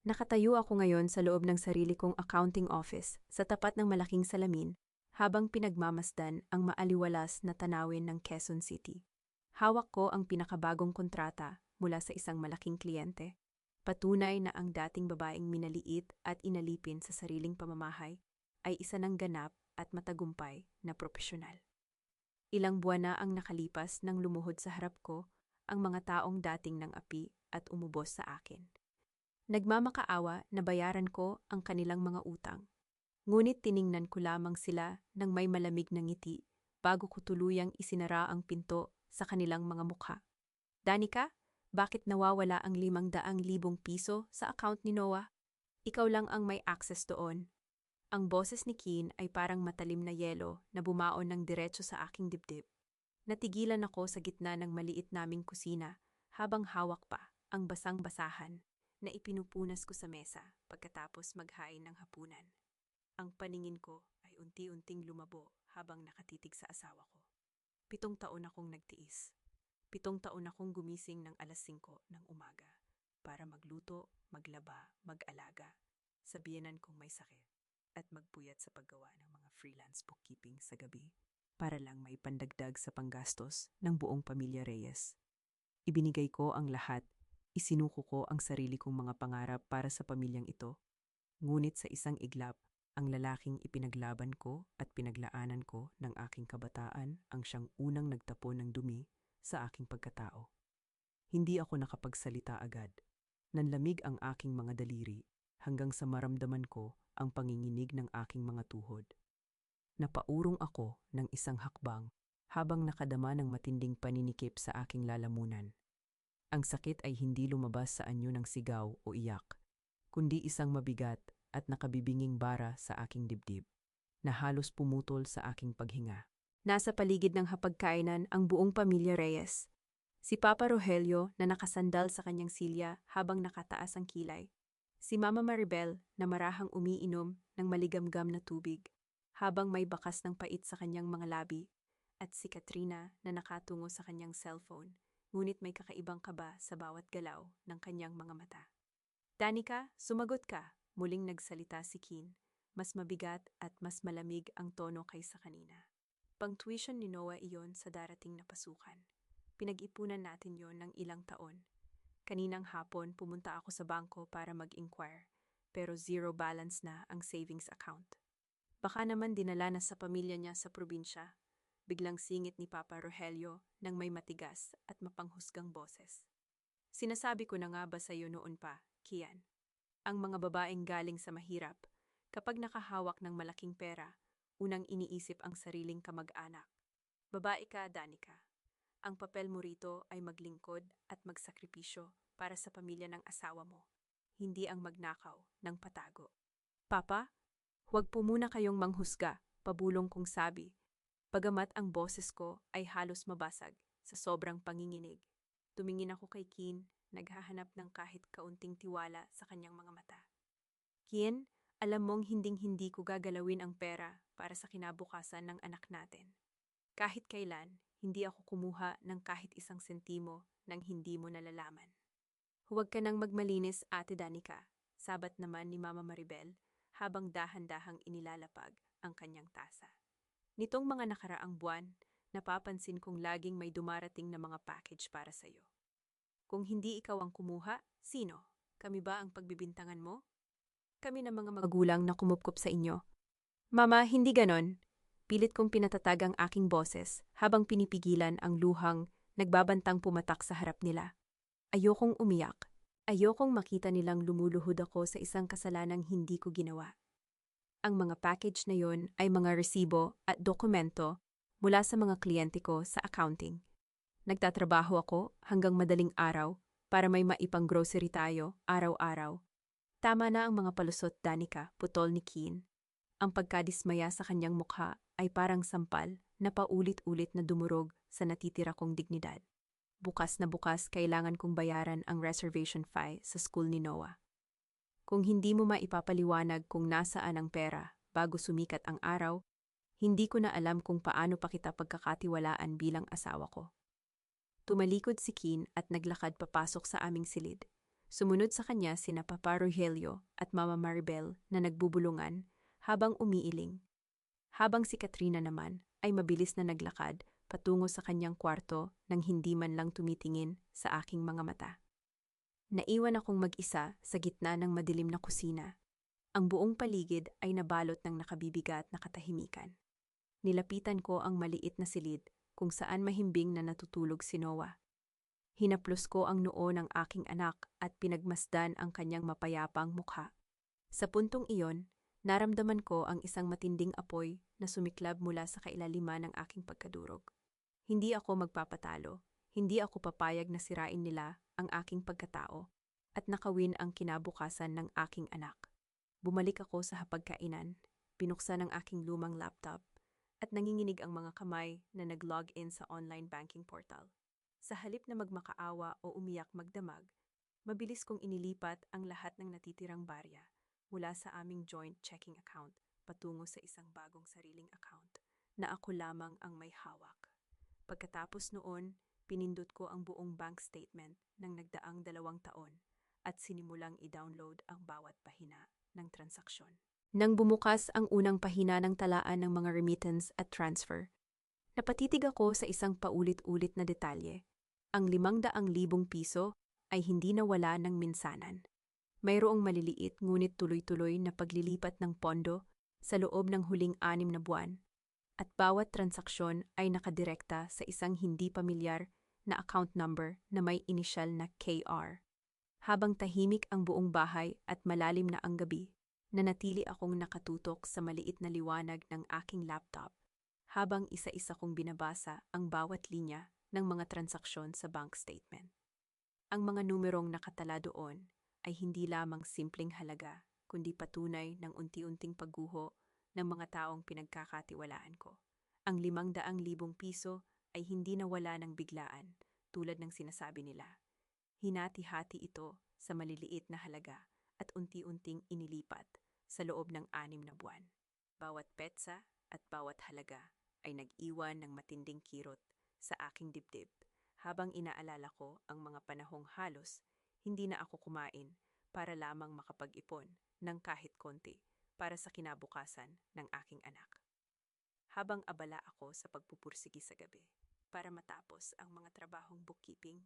Nakatayo ako ngayon sa loob ng sarili kong accounting office sa tapat ng malaking salamin habang pinagmamasdan ang maaliwalas na tanawin ng Quezon City. Hawak ko ang pinakabagong kontrata mula sa isang malaking kliyente. Patunay na ang dating babaeng minaliit at inalipin sa sariling pamamahay ay isa ng ganap at matagumpay na propesyonal. Ilang buwan na ang nakalipas nang lumuhod sa harap ko ang mga taong dating ng api at umubos sa akin. Nagmamakaawa na bayaran ko ang kanilang mga utang. Ngunit tiningnan ko lamang sila ng may malamig na ngiti bago ko tuluyang isinara ang pinto sa kanilang mga mukha. Danica, bakit nawawala ang 500,000 piso sa account ni Noah? Ikaw lang ang may access doon. Ang boses ni Keen ay parang matalim na yelo na bumaon ng diretso sa aking dibdib. Natigilan ako sa gitna ng maliit naming kusina habang hawak pa ang basang-basahan na ipinupunas ko sa mesa pagkatapos maghain ng hapunan. Ang paningin ko ay unti-unting lumabo habang nakatitig sa asawa ko. 7 taon akong nagtiis. 7 taon akong gumising ng alas 5 ng umaga para magluto, maglaba, mag-alaga, sa biyenan kong may sakit, at magpuyat sa paggawa ng mga freelance bookkeeping sa gabi para lang may pandagdag sa panggastos ng buong pamilya Reyes. Ibinigay ko ang lahat. Isinuko ko ang sarili kong mga pangarap para sa pamilyang ito. Ngunit sa isang iglap, ang lalaking ipinaglaban ko at pinaglaanan ko ng aking kabataan ang siyang unang nagtapon ng dumi sa aking pagkatao. Hindi ako nakapagsalita agad. Nanlamig ang aking mga daliri hanggang sa maramdaman ko ang panginginig ng aking mga tuhod. Napaurong ako ng isang hakbang habang nakadama ng matinding paninikip sa aking lalamunan. Ang sakit ay hindi lumabas sa anyo ng sigaw o iyak, kundi isang mabigat at nakabibinging bara sa aking dibdib, na halos pumutol sa aking paghinga. Nasa paligid ng hapagkainan ang buong pamilya Reyes. Si Papa Rogelio na nakasandal sa kanyang silya habang nakataas ang kilay. Si Mama Maribel na marahang umiinom ng maligamgam na tubig habang may bakas ng pait sa kanyang mga labi. At si Katrina na nakatungo sa kanyang cellphone, ngunit may kakaibang kaba sa bawat galaw ng kanyang mga mata. Danica, sumagot ka, muling nagsalita si Keen. Mas mabigat at mas malamig ang tono kaysa kanina. Pang-tuition ni Noah iyon sa darating na pasukan. Pinag-ipunan natin yon ng ilang taon. Kaninang hapon pumunta ako sa bangko para mag-inquire, pero zero balance na ang savings account. Baka naman dinala na sa pamilya niya sa probinsya. Biglang singit ni Papa Rogelio ng may matigas at mapanghusgang boses. Sinasabi ko na nga ba sa iyo noon pa, Kian? Ang mga babaeng galing sa mahirap, kapag nakahawak ng malaking pera, unang iniisip ang sariling kamag-anak. Babae ka, Danica. Ang papel mo rito ay maglingkod at magsakripisyo para sa pamilya ng asawa mo, hindi ang magnakaw ng patago. Papa, huwag po muna kayong manghusga, pabulong kong sabi. Bagamat ang boses ko ay halos mabasag sa sobrang panginginig, tumingin ako kay Keen, naghahanap ng kahit kaunting tiwala sa kanyang mga mata. Keen, alam mong hinding-hindi ko gagalawin ang pera para sa kinabukasan ng anak natin. Kahit kailan, hindi ako kumuha ng kahit isang sentimo nang hindi mo nalalaman. Huwag ka nang magmalinis, Ate Danica, sabat naman ni Mama Maribel habang dahan-dahang inilalapag ang kanyang tasa. Nitong mga nakaraang buwan, napapansin kong laging may dumarating na mga package para sa'yo. Kung hindi ikaw ang kumuha, sino? Kami ba ang pagbibintangan mo? Kami na mga magulang na kumupkup sa inyo. Mama, hindi ganon. Pilit kong pinatatag ang aking boses habang pinipigilan ang luhang nagbabantang pumatak sa harap nila. Ayokong umiyak. Ayokong makita nilang lumuluhod ako sa isang kasalanang hindi ko ginawa. Ang mga package na yon ay mga resibo at dokumento mula sa mga kliyente ko sa accounting. Nagtatrabaho ako hanggang madaling araw para may maipang grocery tayo araw-araw. Tama na ang mga palusot, Danica, putol ni Keen. Ang pagkadismaya sa kanyang mukha ay parang sampal na paulit-ulit na dumurog sa natitira kong dignidad. Bukas na bukas kailangan kong bayaran ang reservation fee sa school ni Noah. Kung hindi mo maipapaliwanag kung nasaan ang pera bago sumikat ang araw, hindi ko na alam kung paano pa kita pagkakatiwalaan bilang asawa ko. Tumalikod si Keen at naglakad papasok sa aming silid. Sumunod sa kanya sina Papa Rogelio at Mama Maribel na nagbubulungan habang umiiling. Habang si Katrina naman ay mabilis na naglakad patungo sa kanyang kwarto nang hindi man lang tumitingin sa aking mga mata. Naiwan akong mag-isa sa gitna ng madilim na kusina. Ang buong paligid ay nabalot ng nakabibigat na katahimikan. Nilapitan ko ang maliit na silid kung saan mahimbing na natutulog si Noah. Hinaplos ko ang noo ng aking anak at pinagmasdan ang kanyang mapayapang mukha. Sa puntong iyon, naramdaman ko ang isang matinding apoy na sumiklab mula sa kailaliman ng aking pagkadurog. Hindi ako magpapatalo, hindi ako papayag na sirain nila ang aking pagkatao at nakawin ang kinabukasan ng aking anak. Bumalik ako sa hapagkainan, binuksan ang aking lumang laptop at nanginginig ang mga kamay na nag-log-in sa online banking portal. Sa halip na magmakaawa o umiyak magdamag, mabilis kong inilipat ang lahat ng natitirang barya mula sa aming joint checking account patungo sa isang bagong sariling account na ako lamang ang may hawak. Pagkatapos noon, pinindot ko ang buong bank statement ng nagdaang 2 taon at sinimulang i-download ang bawat pahina ng transaksyon. Nang bumukas ang unang pahina ng talaan ng mga remittance at transfer, napatitig ako sa isang paulit-ulit na detalye. Ang 500,000 piso ay hindi nawala ng minsanan. Mayroong maliliit ngunit tuloy-tuloy na paglilipat ng pondo sa loob ng huling 6 na buwan at bawat transaksyon ay nakadirekta sa isang hindi pamilyar na account number na may inisyal na KR. Habang tahimik ang buong bahay at malalim na ang gabi, nanatili akong nakatutok sa maliit na liwanag ng aking laptop habang isa-isa kong binabasa ang bawat linya ng mga transaksyon sa bank statement. Ang mga numerong nakatala doon ay hindi lamang simpleng halaga, kundi patunay ng unti-unting pagguho ng mga taong pinagkakatiwalaan ko. Ang 500,000 piso ay hindi nawala ng biglaan tulad ng sinasabi nila. Hinati-hati ito sa maliliit na halaga at unti-unting inilipat sa loob ng 6 na buwan. Bawat petsa at bawat halaga ay nag-iwan ng matinding kirot sa aking dibdib habang inaalala ko ang mga panahong halos hindi na ako kumain para lamang makapag-ipon ng kahit konti para sa kinabukasan ng aking anak. Habang abala ako sa pagpupursigi sa gabi para matapos ang mga trabahong bookkeeping,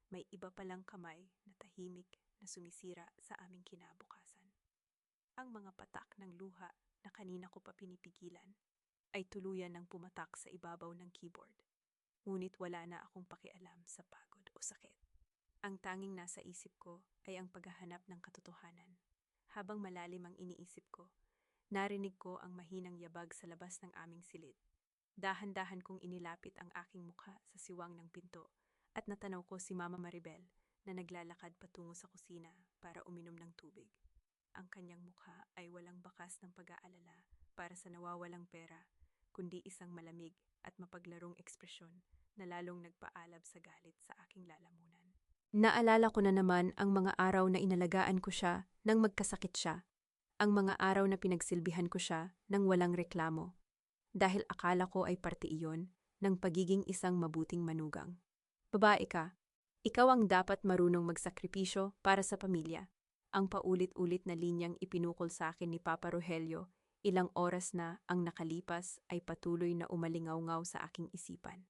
may iba palang kamay na tahimik na sumisira sa aming kinabukasan. Ang mga patak ng luha na kanina ko pa pinipigilan ay tuluyan ng pumatak sa ibabaw ng keyboard. Ngunit wala na akong pakialam sa pagod o sakit. Ang tanging nasa isip ko ay ang paghahanap ng katotohanan. Habang malalim ang iniisip ko, narinig ko ang mahinang yabag sa labas ng aming silid. Dahan-dahan kong inilapit ang aking mukha sa siwang ng pinto at natanaw ko si Mama Maribel na naglalakad patungo sa kusina para uminom ng tubig. Ang kanyang mukha ay walang bakas ng pag-aalala para sa nawawalang pera, kundi isang malamig at mapaglarong ekspresyon na lalong nagpaalab sa galit sa aking lalamunan. Naalala ko na naman ang mga araw na inalagaan ko siya nang magkasakit siya. Ang mga araw na pinagsilbihan ko siya nang walang reklamo. Dahil akala ko ay parte iyon ng pagiging isang mabuting manugang. Babae ka, ikaw ang dapat marunong magsakripisyo para sa pamilya. Ang paulit-ulit na linyang ipinukol sa akin ni Papa Rogelio, ilang oras na ang nakalipas ay patuloy na umalingaw-ngaw sa aking isipan.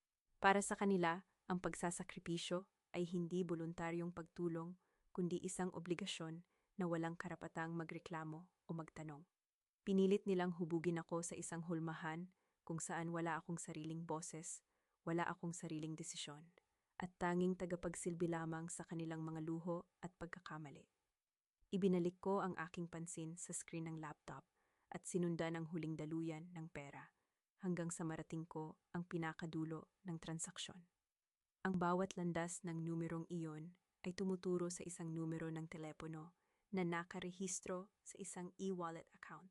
Para sa kanila, ang pagsasakripisyo ay hindi voluntaryong pagtulong, kundi isang obligasyon na walang karapatang magreklamo o magtanong. Pinilit nilang hubugin ako sa isang hulmahan kung saan wala akong sariling boses, wala akong sariling desisyon, at tanging tagapagsilbi lamang sa kanilang mga luho at pagkakamali. Ibinalik ko ang aking pansin sa screen ng laptop at sinundan ang huling daluyan ng pera hanggang sa marating ko ang pinakadulo ng transaksyon. Ang bawat landas ng numerong iyon ay tumuturo sa isang numero ng telepono na nakarehistro sa isang e-wallet account.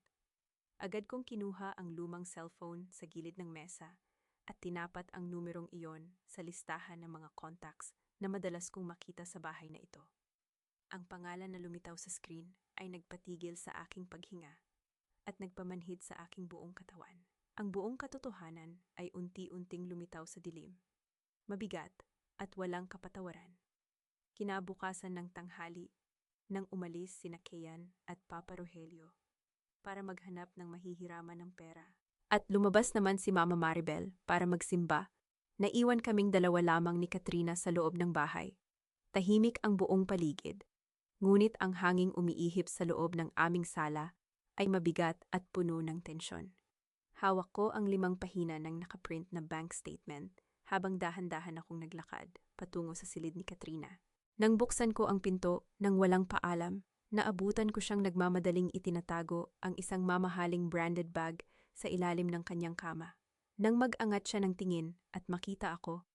Agad kong kinuha ang lumang cellphone sa gilid ng mesa at tinapat ang numerong iyon sa listahan ng mga contacts na madalas kong makita sa bahay na ito. Ang pangalan na lumitaw sa screen ay nagpatigil sa aking paghinga at nagpamanhid sa aking buong katawan. Ang buong katotohanan ay unti-unting lumitaw sa dilim, mabigat at walang kapatawaran. Kinabukasan ng tanghali, nang umalis sina Kian at Papa Rogelio para maghanap ng mahihiraman ng pera. At lumabas naman si Mama Maribel para magsimba. Naiwan kaming dalawa lamang ni Katrina sa loob ng bahay. Tahimik ang buong paligid. Ngunit ang hanging umiihip sa loob ng aming sala ay mabigat at puno ng tensyon. Hawak ko ang 5 pahina ng nakaprint na bank statement habang dahan-dahan akong naglakad patungo sa silid ni Katrina. Nang buksan ko ang pinto nang walang paalam, naabutan ko siyang nagmamadaling itinatago ang isang mamahaling branded bag sa ilalim ng kanyang kama. Nang mag-angat siya ng tingin at makita ako,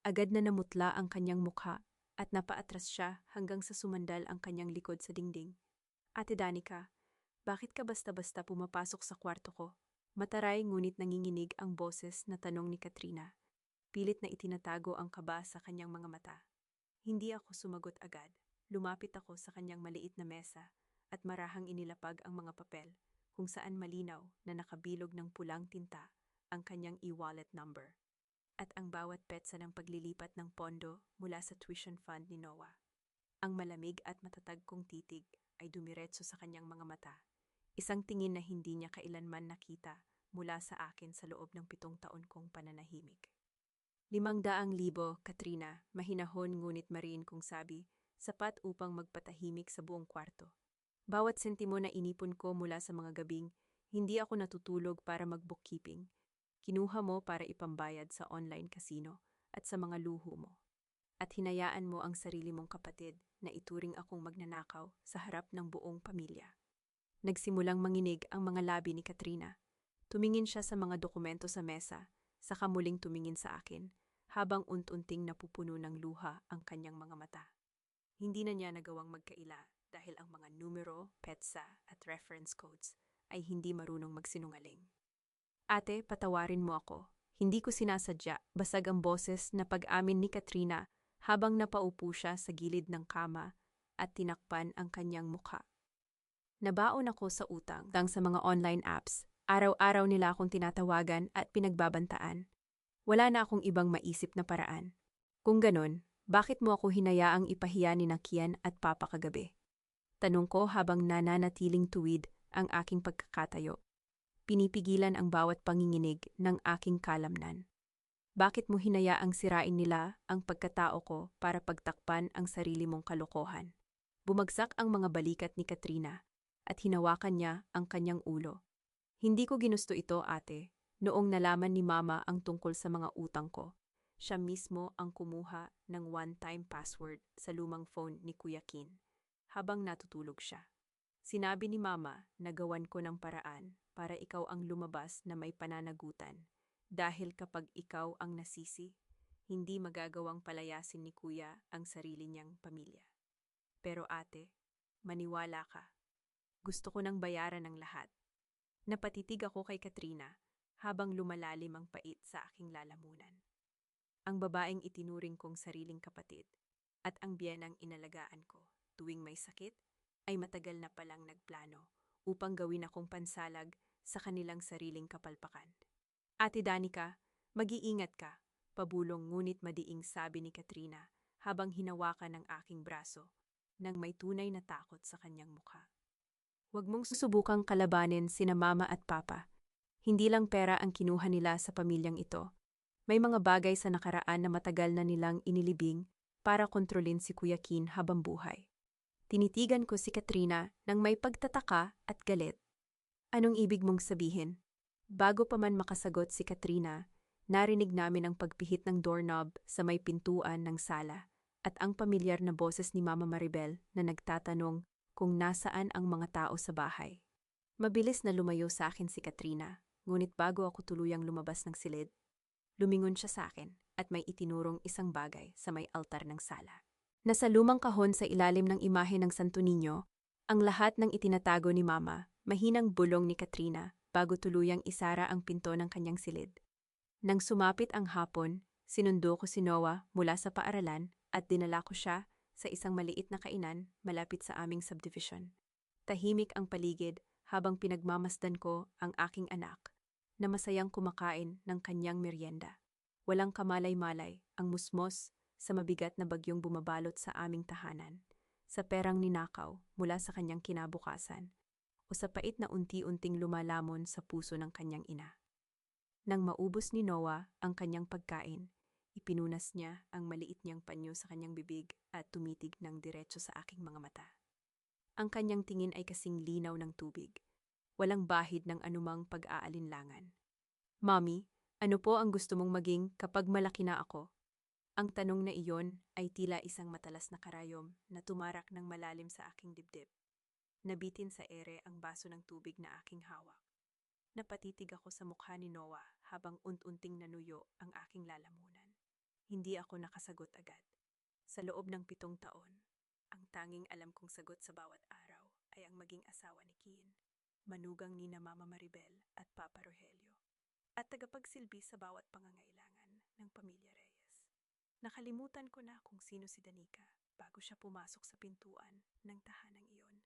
agad na namutla ang kanyang mukha at napaatras siya hanggang sa sumandal ang kanyang likod sa dingding. Ate Danica, bakit ka basta-basta pumapasok sa kwarto ko? Mataray ngunit nanginginig ang boses na tanong ni Katrina. Pilit na itinatago ang kaba sa kanyang mga mata. Hindi ako sumagot agad. Lumapit ako sa kanyang maliit na mesa at marahang inilapag ang mga papel kung saan malinaw na nakabilog ng pulang tinta ang kanyang e-wallet number at ang bawat petsa ng paglilipat ng pondo mula sa tuition fund ni Noah. Ang malamig at matatag kong titig ay dumiretso sa kanyang mga mata. Isang tingin na hindi niya kailanman nakita mula sa akin sa loob ng 7 taon kong pananahimik. 500,000, Katrina, mahinahon ngunit mariin kong sabi, sapat upang magpatahimik sa buong kwarto. Bawat sentimo na inipon ko mula sa mga gabing, hindi ako natutulog para mag-bookkeeping. Kinuha mo para ipambayad sa online casino at sa mga luho mo. At hinayaan mo ang sarili mong kapatid na ituring akong magnanakaw sa harap ng buong pamilya. Nagsimulang manginig ang mga labi ni Katrina. Tumingin siya sa mga dokumento sa mesa, saka muling tumingin sa akin, habang unti-unting napupuno ng luha ang kanyang mga mata. Hindi na niya nagawang magkaila dahil ang mga numero, petsa at reference codes ay hindi marunong magsinungaling. Ate, patawarin mo ako. Hindi ko sinasadya, basag ang boses na pag-amin ni Katrina habang napaupo siya sa gilid ng kama at tinakpan ang kanyang mukha. Nabaon ako sa utang sa mga online apps. Araw-araw nila akong tinatawagan at pinagbabantaan. Wala na akong ibang maisip na paraan. Kung ganon, bakit mo ako hinayaang ipahiya ni Kian at Papa kagabi? Tanong ko habang nananatiling tuwid ang aking pagkakatayo. Pinipigilan ang bawat panginginig ng aking kalamnan. Bakit mo hinayaang sirain nila ang pagkatao ko para pagtakpan ang sarili mong kalokohan? Bumagsak ang mga balikat ni Katrina at hinawakan niya ang kanyang ulo. Hindi ko ginusto ito, ate. Noong nalaman ni Mama ang tungkol sa mga utang ko, siya mismo ang kumuha ng one-time password sa lumang phone ni Kuya Kin habang natutulog siya. Sinabi ni Mama na gawan ko ng paraan para ikaw ang lumabas na may pananagutan dahil kapag ikaw ang nasisi, hindi magagawang palayasin ni Kuya ang sarili niyang pamilya. Pero ate, maniwala ka. Gusto ko nang bayaran ng lahat. Napatitig ako kay Katrina habang lumalalim ang pait sa aking lalamunan. Ang babaeng itinuring kong sariling kapatid at ang biyenang inalagaan ko tuwing may sakit ay matagal na palang nagplano upang gawin akong pansalag sa kanilang sariling kapalpakan. Ate Danica, mag-iingat ka, pabulong ngunit madiing sabi ni Katrina habang hinawakan ng aking braso nang may tunay na takot sa kanyang mukha. Huwag mong susubukang kalabanin sina Mama at Papa. Hindi lang pera ang kinuha nila sa pamilyang ito. May mga bagay sa nakaraan na matagal na nilang inilibing para kontrolin si Kuya Kin habang buhay. Tinitigan ko si Katrina nang may pagtataka at galit. Anong ibig mong sabihin? Bago pa man makasagot si Katrina, narinig namin ang pagpihit ng doorknob sa may pintuan ng sala at ang pamilyar na boses ni Mama Maribel na nagtatanong kung nasaan ang mga tao sa bahay. Mabilis na lumayo sa akin si Katrina, ngunit bago ako tuluyang lumabas ng silid, lumingon siya sa akin at may itinurong isang bagay sa may altar ng sala. Nasa lumang kahon sa ilalim ng imahe ng Santo Niño, ang lahat ng itinatago ni Mama, mahinang bulong ni Katrina bago tuluyang isara ang pinto ng kanyang silid. Nang sumapit ang hapon, sinundo ko si Noah mula sa paaralan at dinala ko siya sa isang maliit na kainan malapit sa aming subdivision. Tahimik ang paligid habang pinagmamasdan ko ang aking anak na masayang kumakain ng kanyang merienda. Walang kamalay-malay ang musmos sa mabigat na bagyong bumabalot sa aming tahanan. sa perang ninakaw mula sa kanyang kinabukasan o sa pait na unti-unting lumalamon sa puso ng kanyang ina. Nang maubos ni Noah ang kanyang pagkain, ipinunas niya ang maliit niyang panyo sa kanyang bibig at tumitig ng diretso sa aking mga mata. Ang kanyang tingin ay kasing linaw ng tubig, walang bahid ng anumang pag-aalinlangan. Mommy, ano po ang gusto mong maging kapag malaki na ako? Ang tanong na iyon ay tila isang matalas na karayom na tumarak ng malalim sa aking dibdib. Nabitin sa ere ang baso ng tubig na aking hawak. Napatitig ako sa mukha ni Noah habang unti-unting nanuyo ang aking lalamunan. Hindi ako nakasagot agad. Sa loob ng 7 taon, ang tanging alam kong sagot sa bawat araw ay ang maging asawa ni Kian, manugang ni na Mama Maribel at Papa Rogelio, at tagapagsilbi sa bawat pangangailangan ng pamilya Reyes. Nakalimutan ko na kung sino si Danica bago siya pumasok sa pintuan ng tahanang iyon.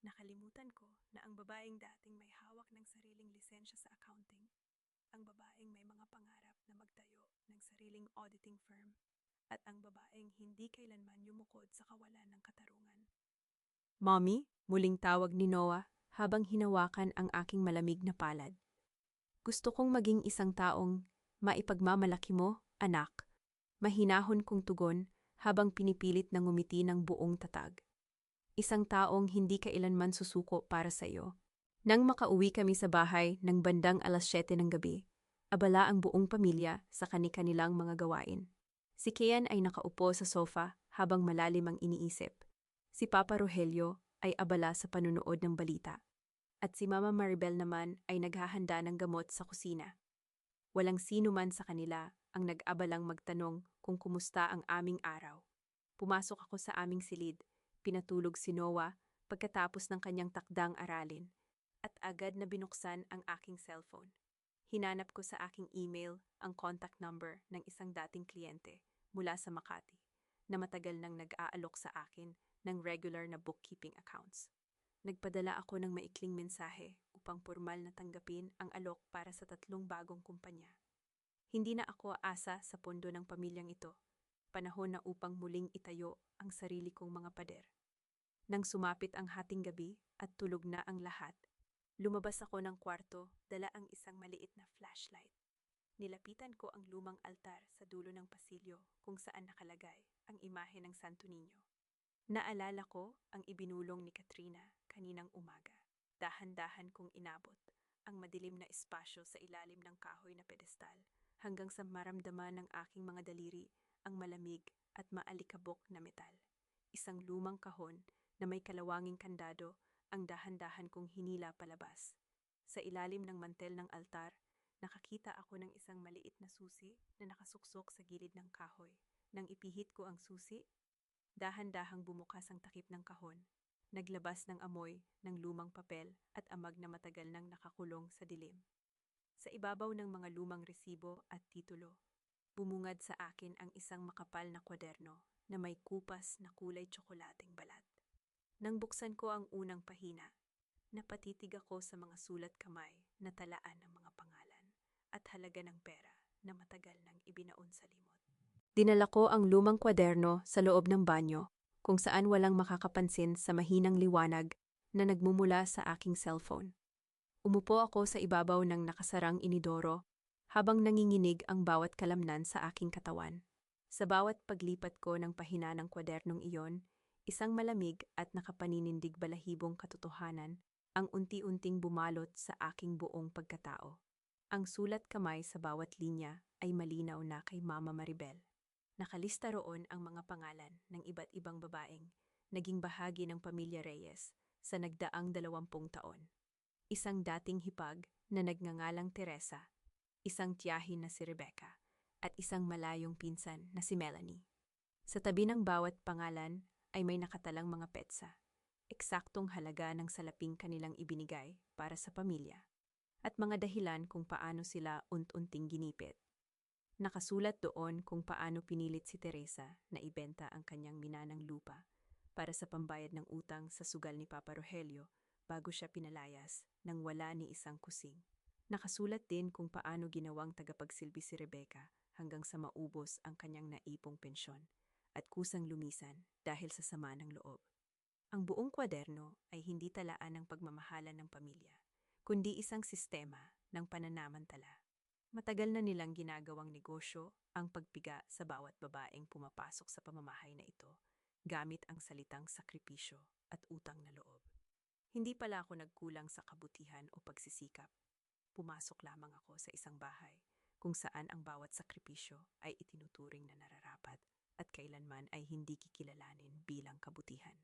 Nakalimutan ko na ang babaeng dating may hawak ng sariling lisensya sa accounting, ang babaeng may mga pangarap na magtayo ng sariling auditing firm, at ang babaeng hindi kailanman yumukod sa kawalan ng katarungan. Mommy, muling tawag ni Noah habang hinawakan ang aking malamig na palad. Gusto kong maging isang taong maipagmamalaki mo, anak. Mahinahon kong tugon habang pinipilit na ngumiti ng buong tatag. Isang taong hindi kailanman susuko para sa iyo. Nang makauwi kami sa bahay ng bandang 7:00 ng gabi, abala ang buong pamilya sa kani-kanilang mga gawain. Si Kian ay nakaupo sa sofa habang malalim ang iniisip. Si Papa Rogelio ay abala sa panunood ng balita. At si Mama Maribel naman ay naghahanda ng gamot sa kusina. Walang sino man sa kanila ang nag-abalang magtanong kung kumusta ang aming araw. Pumasok ako sa aming silid. Pinatulog si Noah pagkatapos ng kanyang takdang aralin at agad na binuksan ang aking cellphone. Hinanap ko sa aking email ang contact number ng isang dating kliyente mula sa Makati na matagal nang nag-aalok sa akin ng regular na bookkeeping accounts. Nagpadala ako ng maikling mensahe upang formal na tanggapin ang alok para sa 3 bagong kumpanya. Hindi na ako aasa sa pondo ng pamilyang ito. Panahon na upang muling itayo ang sarili kong mga pader. Nang sumapit ang hating gabi at tulog na ang lahat, lumabas ako ng kwarto, dala ang isang maliit na flashlight. Nilapitan ko ang lumang altar sa dulo ng pasilyo kung saan nakalagay ang imahe ng Santo Niño. Naalala ko ang ibinulong ni Katrina kaninang umaga. Dahan-dahan kong inabot ang madilim na espasyo sa ilalim ng kahoy na pedestal hanggang sa maramdaman ng aking mga daliri ang malamig at maalikabok na metal. Isang lumang kahon na may kalawanging kandado ang dahan-dahan kong hinila palabas. Sa ilalim ng mantel ng altar, nakakita ako ng isang maliit na susi na nakasuksok sa gilid ng kahoy. Nang ipihit ko ang susi, dahan-dahang bumukas ang takip ng kahon. Naglabas ng amoy ng lumang papel at amag na matagal nang nakakulong sa dilim. Sa ibabaw ng mga lumang resibo at titulo, bumungad sa akin ang isang makapal na kwaderno na may kupas na kulay tsokolateng balat. Nang buksan ko ang unang pahina, napatitig ako sa mga sulat kamay na talaan ng mga pangalan at halaga ng pera na matagal nang ibinaon sa limot. Dinala ko ang lumang kwaderno sa loob ng banyo kung saan walang makakapansin sa mahinang liwanag na nagmumula sa aking cellphone. Umupo ako sa ibabaw ng nakasarang inidoro habang nanginginig ang bawat kalamnan sa aking katawan. Sa bawat paglipat ko ng pahina ng kwadernong iyon, isang malamig at nakapaninindig balahibong katotohanan ang unti-unting bumalot sa aking buong pagkatao. Ang sulat kamay sa bawat linya ay malinaw na kay Mama Maribel. Nakalista roon ang mga pangalan ng iba't ibang babaeng naging bahagi ng pamilya Reyes sa nagdaang 20 taon. Isang dating hipag na nagngangalang Teresa, isang tiyahin na si Rebecca, at isang malayong pinsan na si Melanie. Sa tabi ng bawat pangalan ay may nakatalang mga petsa, eksaktong halaga ng salaping kanilang ibinigay para sa pamilya, at mga dahilan kung paano sila unt-unting ginipit. Nakasulat doon kung paano pinilit si Teresa na ibenta ang kanyang minanang lupa para sa pambayad ng utang sa sugal ni Papa Rogelio bago siya pinalayas nang wala ni isang kusing. Nakasulat din kung paano ginawang tagapagsilbi si Rebecca hanggang sa maubos ang kanyang naipong pensyon at kusang lumisan dahil sa sama ng loob. Ang buong kwaderno ay hindi talaan ng pagmamahalan ng pamilya, kundi isang sistema ng pananamantala. Matagal na nilang ginagawang negosyo ang pagpiga sa bawat babaeng pumapasok sa pamamahay na ito, gamit ang salitang sakripisyo at utang na loob. Hindi pala ako nagkulang sa kabutihan o pagsisikap. Pumasok lamang ako sa isang bahay kung saan ang bawat sakripisyo ay itinuturing na nararapat at kailanman ay hindi kikilalanin bilang kabutihan.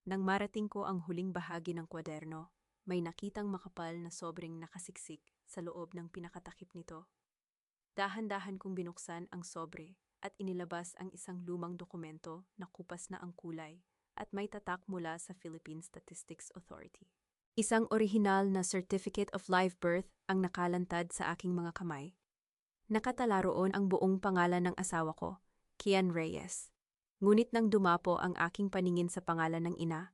Nang marating ko ang huling bahagi ng kwaderno, may nakitang makapal na sobreng nakasiksik sa loob ng pinakatakip nito. Dahan-dahan kong binuksan ang sobre at inilabas ang isang lumang dokumento na kupas na ang kulay at may tatak mula sa Philippine Statistics Authority. Isang orihinal na Certificate of Live Birth ang nakalantad sa aking mga kamay. Nakatala roon ang buong pangalan ng asawa ko, Kian Reyes. Ngunit nang dumapo ang aking paningin sa pangalan ng ina,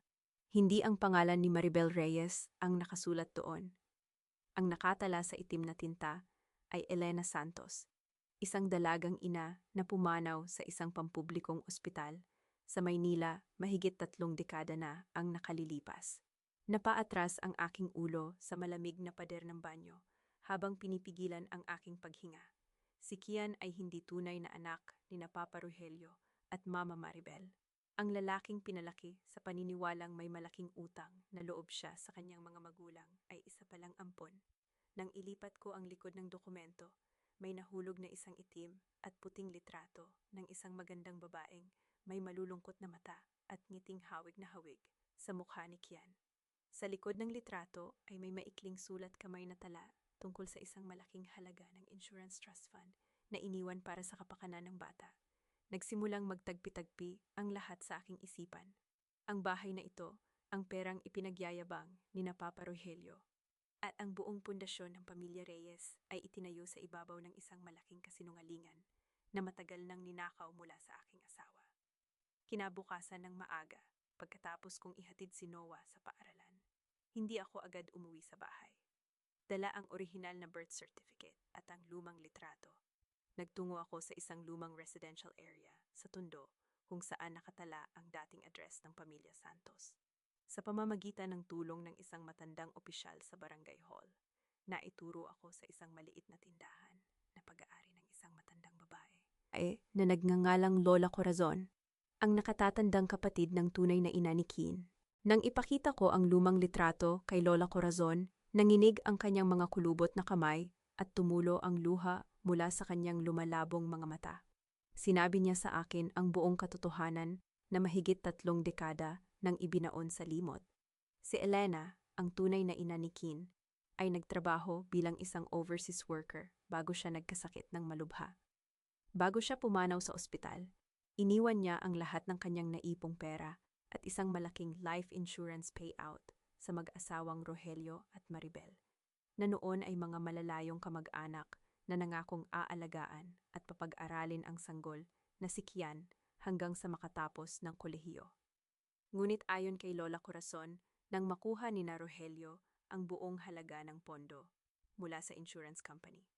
hindi ang pangalan ni Maribel Reyes ang nakasulat doon. Ang nakatala sa itim na tinta ay Elena Santos, isang dalagang ina na pumanaw sa isang pampublikong ospital sa Maynila mahigit 3 dekada na ang nakalilipas. Napaatras ang aking ulo sa malamig na pader ng banyo habang pinipigilan ang aking paghinga. Si Kian ay hindi tunay na anak ni Papa Rogelio at Mama Maribel. Ang lalaking pinalaki sa paniniwalang may malaking utang na loob siya sa kanyang mga magulang ay isa palang ampon. Nang ilipat ko ang likod ng dokumento, may nahulog na isang itim at puting litrato ng isang magandang babaeng may malulungkot na mata at ngiting hawig na hawig sa mukha ni Kian. Sa likod ng litrato ay may maikling sulat kamay na tala tungkol sa isang malaking halaga ng insurance trust fund na iniwan para sa kapakanan ng bata. Nagsimulang magtagpi-tagpi ang lahat sa aking isipan. Ang bahay na ito, ang perang ipinagyayabang ni Papa Rogelio, at ang buong pundasyon ng pamilya Reyes ay itinayo sa ibabaw ng isang malaking kasinungalingan na matagal nang ninakaw mula sa aking asawa. Kinabukasan ng maaga, pagkatapos kong ihatid si Noah sa paaralan, hindi ako agad umuwi sa bahay. Dala ang orihinal na birth certificate at ang lumang litrato. Nagtungo ako sa isang lumang residential area sa Tondo kung saan nakatala ang dating address ng pamilya Santos. Sa pamamagitan ng tulong ng isang matandang opisyal sa barangay hall, naituro ako sa isang maliit na tindahan na pag-aari ng isang matandang babae na nagngangalang Lola Corazon, ang nakatatandang kapatid ng tunay na ina ni Kian. Nang ipakita ko ang lumang litrato kay Lola Corazon, nanginig ang kanyang mga kulubot na kamay at tumulo ang luha mula sa kanyang lumalabong mga mata. Sinabi niya sa akin ang buong katotohanan na mahigit 3 dekada nang ibinaon sa limot. Si Elena, ang tunay na ina ni Kian, ay nagtrabaho bilang isang overseas worker bago siya nagkasakit ng malubha. Bago siya pumanaw sa ospital, iniwan niya ang lahat ng kanyang naipong pera at isang malaking life insurance payout sa mag-asawang Rogelio at Maribel, na noon ay mga malalayong kamag-anak na nangakong aalagaan at papag-aralin ang sanggol na si Kian hanggang sa makatapos ng kolehiyo. Ngunit ayon kay Lola Corazon, nang makuha ni Rogelio ang buong halaga ng pondo mula sa insurance company,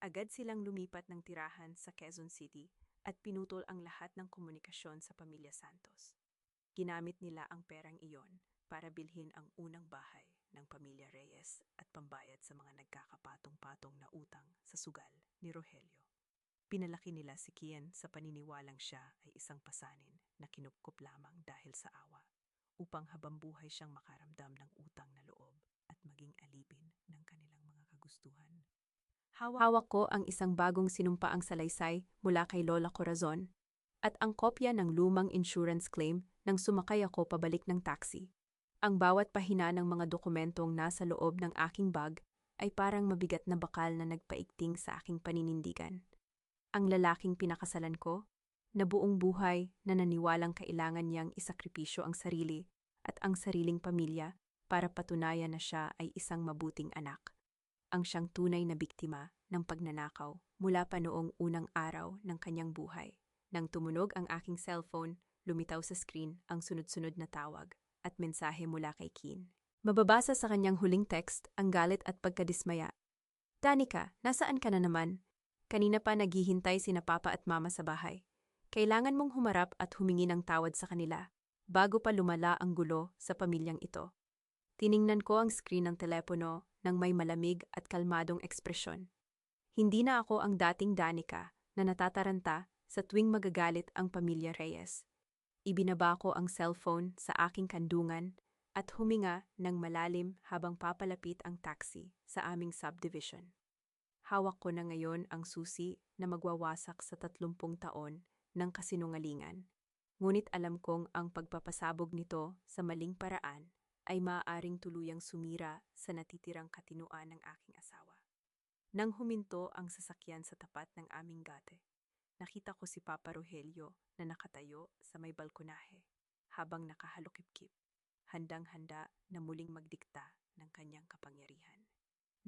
agad silang lumipat ng tirahan sa Quezon City at pinutol ang lahat ng komunikasyon sa pamilya Santos. Ginamit nila ang perang iyon para bilhin ang unang bahay ng pamilya Reyes at pambayad sa mga nagkakapatong-patong na utang sa sugal ni Rogelio. Pinalaki nila si Kian sa paniniwalang siya ay isang pasanin na kinupkop lamang dahil sa awa, upang habambuhay siyang makaramdam ng utang na loob at maging alipin ng kanilang mga kagustuhan. Hawak ko ang isang bagong sinumpaang salaysay mula kay Lola Corazon at ang kopya ng lumang insurance claim nang sumakay ako pabalik ng taxi. Ang bawat pahina ng mga dokumentong nasa loob ng aking bag ay parang mabigat na bakal na nagpaigting sa aking paninindigan. Ang lalaking pinakasalan ko, na buong buhay na naniwalang kailangan niyang isakripisyo ang sarili at ang sariling pamilya para patunayan na siya ay isang mabuting anak, ang siyang tunay na biktima ng pagnanakaw mula pa noong unang araw ng kanyang buhay. Nang tumunog ang aking cellphone, lumitaw sa screen ang sunod-sunod na tawag at mensahe mula kay Kian. Mababasa sa kanyang huling text ang galit at pagkadismaya. Danica, nasaan ka na naman? Kanina pa naghihintay sina Papa at Mama sa bahay. Kailangan mong humarap at humingi ng tawad sa kanila. bago pa lumala ang gulo sa pamilyang ito. Tiningnan ko ang screen ng telepono nang may malamig at kalmadong ekspresyon. Hindi na ako ang dating Danica na natataranta sa tuwing magagalit ang pamilya Reyes. Ibinaba ko ang cellphone sa aking kandungan at huminga ng malalim habang papalapit ang taxi sa aming subdivision. Hawak ko na ngayon ang susi na magwawasak sa 30 taon ng kasinungalingan. Ngunit alam kong ang pagpapasabog nito sa maling paraan ay maaaring tuluyang sumira sa natitirang katinuan ng aking asawa. Nang huminto ang sasakyan sa tapat ng aming gate, nakita ko si Papa Rogelio na nakatayo sa may balkonahe habang nakahalukip-kip, handang-handa na muling magdikta ng kanyang kapangyarihan.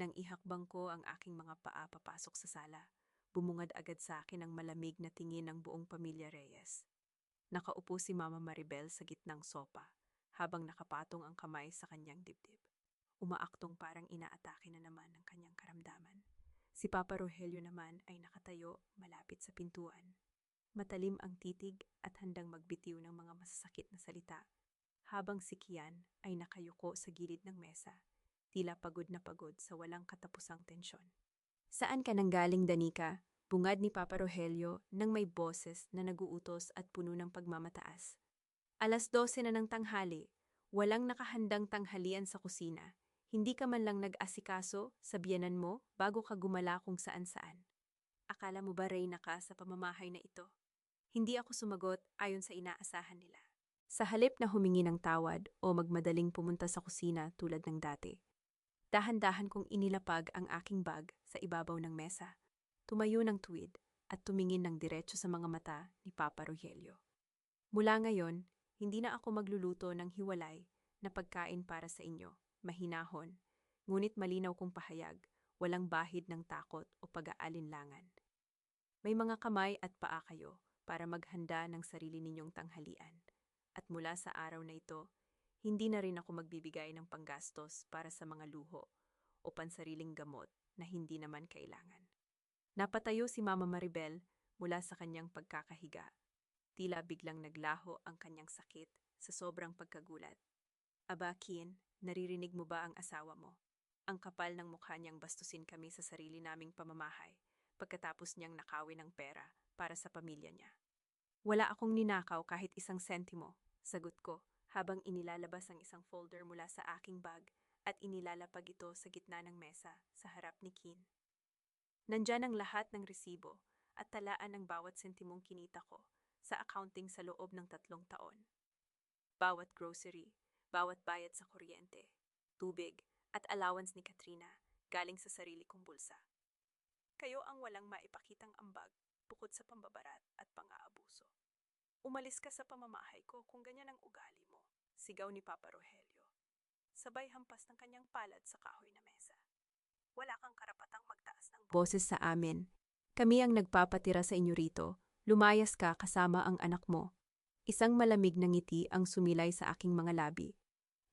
Nang ihakbang ko ang aking mga paa papasok sa sala, bumungad agad sa akin ang malamig na tingin ng buong pamilya Reyes. Nakaupo si Mama Maribel sa gitnang sopa, habang nakapatong ang kamay sa kanyang dibdib. Umaaktong parang inaatake na naman ang kanyang karamdaman. Si Papa Rogelio naman ay nakatayo malapit sa pintuan. Matalim ang titig at handang magbitiw ng mga masasakit na salita, habang si Kian ay nakayuko sa gilid ng mesa, tila pagod na pagod sa walang katapusang tensyon. "Saan ka nanggaling, Danica?" Bungad ni Papa Rogelio nang may boses na naguutos at puno ng pagmamataas. 12:00 na ng tanghali, walang nakahandang tanghalian sa kusina. Hindi ka man lang nag-asikaso sa biyenan mo bago ka gumala kung saan-saan. Akala mo ba reyna ka sa pamamahay na ito? Hindi ako sumagot ayon sa inaasahan nila. Sa halip na humingi ng tawad o magmadaling pumunta sa kusina tulad ng dati, dahan-dahan kong inilapag ang aking bag sa ibabaw ng mesa, tumayo ng tuwid at tumingin ng diretso sa mga mata ni Papa Rogelio. "Mula ngayon, hindi na ako magluluto ng hiwalay na pagkain para sa inyo, mahinahon, ngunit malinaw kong pahayag, walang bahid ng takot o pag-aalinlangan. May mga kamay at paa kayo para maghanda ng sarili ninyong tanghalian. At mula sa araw na ito, hindi na rin ako magbibigay ng panggastos para sa mga luho o pansariling gamot na hindi naman kailangan." Napatayo si Mama Maribel mula sa kanyang pagkakahiga. Tila biglang naglaho ang kanyang sakit sa sobrang pagkagulat. "Aba, Kian, naririnig mo ba ang asawa mo? Ang kapal ng mukha niyang bastusin kami sa sarili naming pamamahay pagkatapos niyang nakawin ng pera para sa pamilya niya." "Wala akong ninakaw kahit isang sentimo," sagot ko, habang inilalabas ang isang folder mula sa aking bag at inilalapag ito sa gitna ng mesa sa harap ni Kian. Nandyan ang lahat ng resibo at talaan ng bawat sentimong kinita ko sa accounting sa loob ng 3 taon. Bawat grocery, bawat bayad sa kuryente, tubig, at allowance ni Katrina galing sa sarili kong bulsa. Kayo ang walang maipakitang ambag bukod sa pambabarat at pang-aabuso. "Umalis ka sa pamamahay ko kung ganyan ang ugali mo," sigaw ni Papa Rogelio. Sabay hampas ng kanyang palad sa kahoy na mesa. "Wala kang karapatang magtaas ng boses sa amin. Kami ang nagpapatira sa inyo rito. Lumayas ka kasama ang anak mo." Isang malamig na ngiti ang sumilay sa aking mga labi.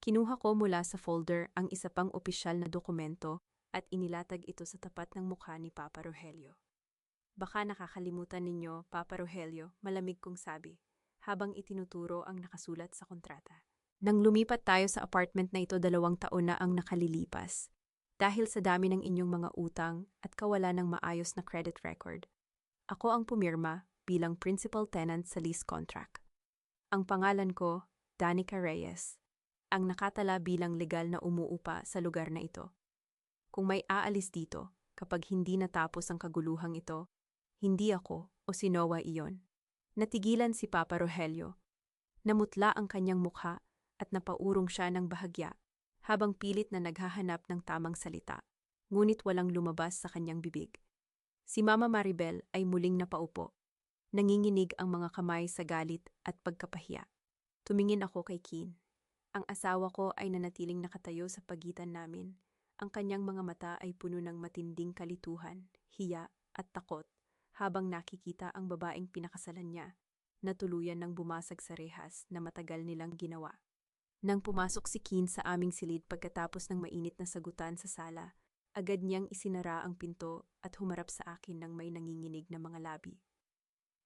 Kinuha ko mula sa folder ang isa pang opisyal na dokumento at inilatag ito sa tapat ng mukha ni Papa Rogelio. "Baka nakakalimutan ninyo, Papa Rogelio," malamig kong sabi, habang itinuturo ang nakasulat sa kontrata. "Nang lumipat tayo sa apartment na ito 2 taon na ang nakalilipas. Dahil sa dami ng inyong mga utang at kawalan ng maayos na credit record, ako ang pumirma bilang principal tenant sa lease contract. Ang pangalan ko, Danica Reyes, ang nakatala bilang legal na umuupa sa lugar na ito. Kung may aalis dito kapag hindi natapos ang kaguluhang ito, hindi ako o si Noah iyon." Natigilan si Papa Rogelio. Namutla ang kanyang mukha at napaurong siya ng bahagya habang pilit na naghahanap ng tamang salita, ngunit walang lumabas sa kanyang bibig. Si Mama Maribel ay muling napaupo. Nanginginig ang mga kamay sa galit at pagkapahiya. Tumingin ako kay Kian. Ang asawa ko ay nanatiling nakatayo sa pagitan namin. Ang kanyang mga mata ay puno ng matinding kalituhan, hiya at takot, habang nakikita ang babaeng pinakasalan niya na tuluyan ng bumasag sa rehas na matagal nilang ginawa. Nang pumasok si Kian sa aming silid pagkatapos ng mainit na sagutan sa sala, agad niyang isinara ang pinto at humarap sa akin ng may nanginginig na mga labi.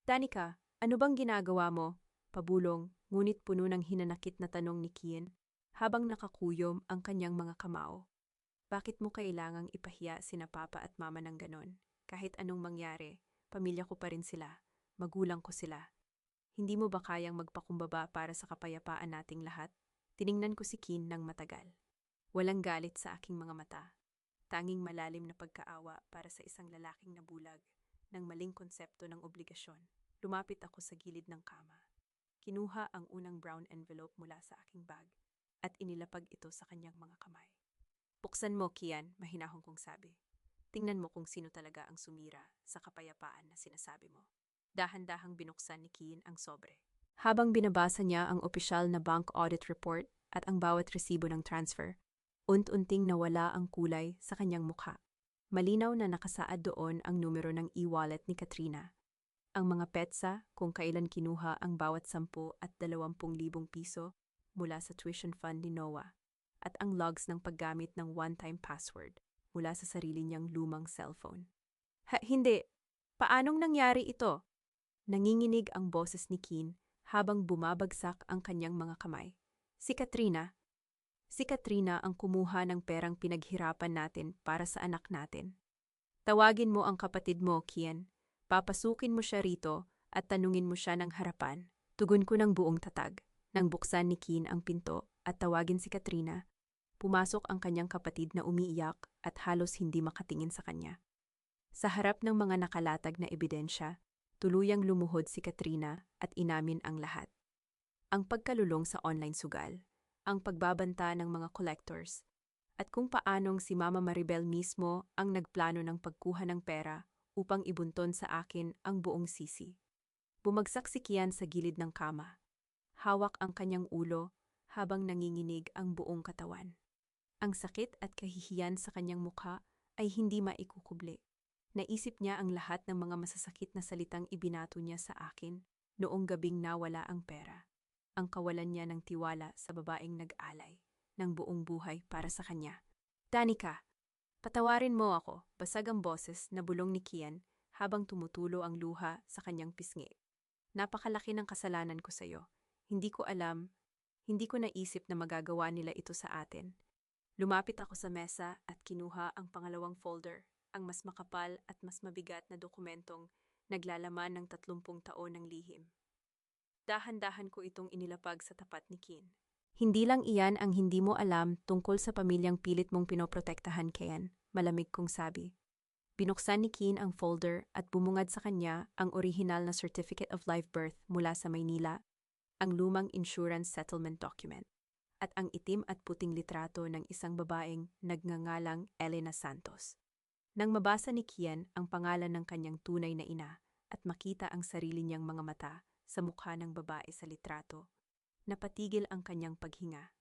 "Danica, ano bang ginagawa mo?" pabulong, ngunit puno ng hinanakit na tanong ni Kian, habang nakakuyom ang kanyang mga kamao. Bakit mo kailangang ipahiya sina papa at mama ng ganon? Kahit anong mangyari, pamilya ko pa rin sila, magulang ko sila. Hindi mo ba kayang magpakumbaba para sa kapayapaan nating lahat? Tiningnan ko si Kian ng matagal. Walang galit sa aking mga mata. Tanging malalim na pagkaawa para sa isang lalaking nabulag ng maling konsepto ng obligasyon. Lumapit ako sa gilid ng kama. Kinuha ang unang brown envelope mula sa aking bag at inilapag ito sa kanyang mga kamay. Buksan mo, Kian, mahinahon kong sabi. Tingnan mo kung sino talaga ang sumira sa kapayapaan na sinasabi mo. Dahan-dahang binuksan ni Kian ang sobre. Habang binabasa niya ang opisyal na bank audit report at ang bawat resibo ng transfer, unti-unting nawala ang kulay sa kanyang mukha. Malinaw na nakasaad doon ang numero ng e-wallet ni Katrina. Ang mga petsa kung kailan kinuha ang bawat 10 at 20,000 piso mula sa tuition fund ni Noah at ang logs ng paggamit ng one-time password mula sa sarili niyang lumang cellphone. Hindi. Paanong nangyari ito? Nanginginig ang boses ni Kian habang bumabagsak ang kanyang mga kamay. Si Katrina ang kumuha ng perang pinaghirapan natin para sa anak natin. Tawagin mo ang kapatid mo, Kian. Papasukin mo siya rito at tanungin mo siya ng harapan. Tugon ko ng buong tatag. Nang buksan ni Kian ang pinto at tawagin si Katrina, pumasok ang kanyang kapatid na umiiyak at halos hindi makatingin sa kanya. Sa harap ng mga nakalatag na ebidensya, tuluyang lumuhod si Katrina at inamin ang lahat. Ang pagkalulong sa online sugal, ang pagbabanta ng mga collectors, at kung paanong si Mama Maribel mismo ang nagplano ng pagkuha ng pera upang ibunton sa akin ang buong sisi. Bumagsak si Kian sa gilid ng kama. Hawak ang kanyang ulo habang nanginginig ang buong katawan. Ang sakit at kahihiyan sa kanyang mukha ay hindi maikukubli. Naisip niya ang lahat ng mga masasakit na salitang ibinato niya sa akin noong gabing nawala ang pera. Ang kawalan niya ng tiwala sa babaeng nag-alay ng buong buhay para sa kanya. Danica, patawarin mo ako, basag ang boses na bulong ni Kian habang tumutulo ang luha sa kanyang pisngi. Napakalaki ng kasalanan ko sa iyo. Hindi ko naisip na magagawa nila ito sa atin. Lumapit ako sa mesa at kinuha ang pangalawang folder, ang mas makapal at mas mabigat na dokumentong naglalaman ng 30 taon ng lihim. Dahan-dahan ko itong inilapag sa tapat ni Kian. Hindi lang iyan ang hindi mo alam tungkol sa pamilyang pilit mong pinoprotektahan, Kian, malamig kong sabi. Binuksan ni Kian ang folder at bumungad sa kanya ang orihinal na Certificate of Live Birth mula sa Maynila, ang lumang insurance settlement document, at ang itim at puting litrato ng isang babaeng nagngangalang Elena Santos. Nang mabasa ni Kian ang pangalan ng kanyang tunay na ina at makita ang sarili niyang mga mata sa mukha ng babae sa litrato, napatigil ang kanyang paghinga.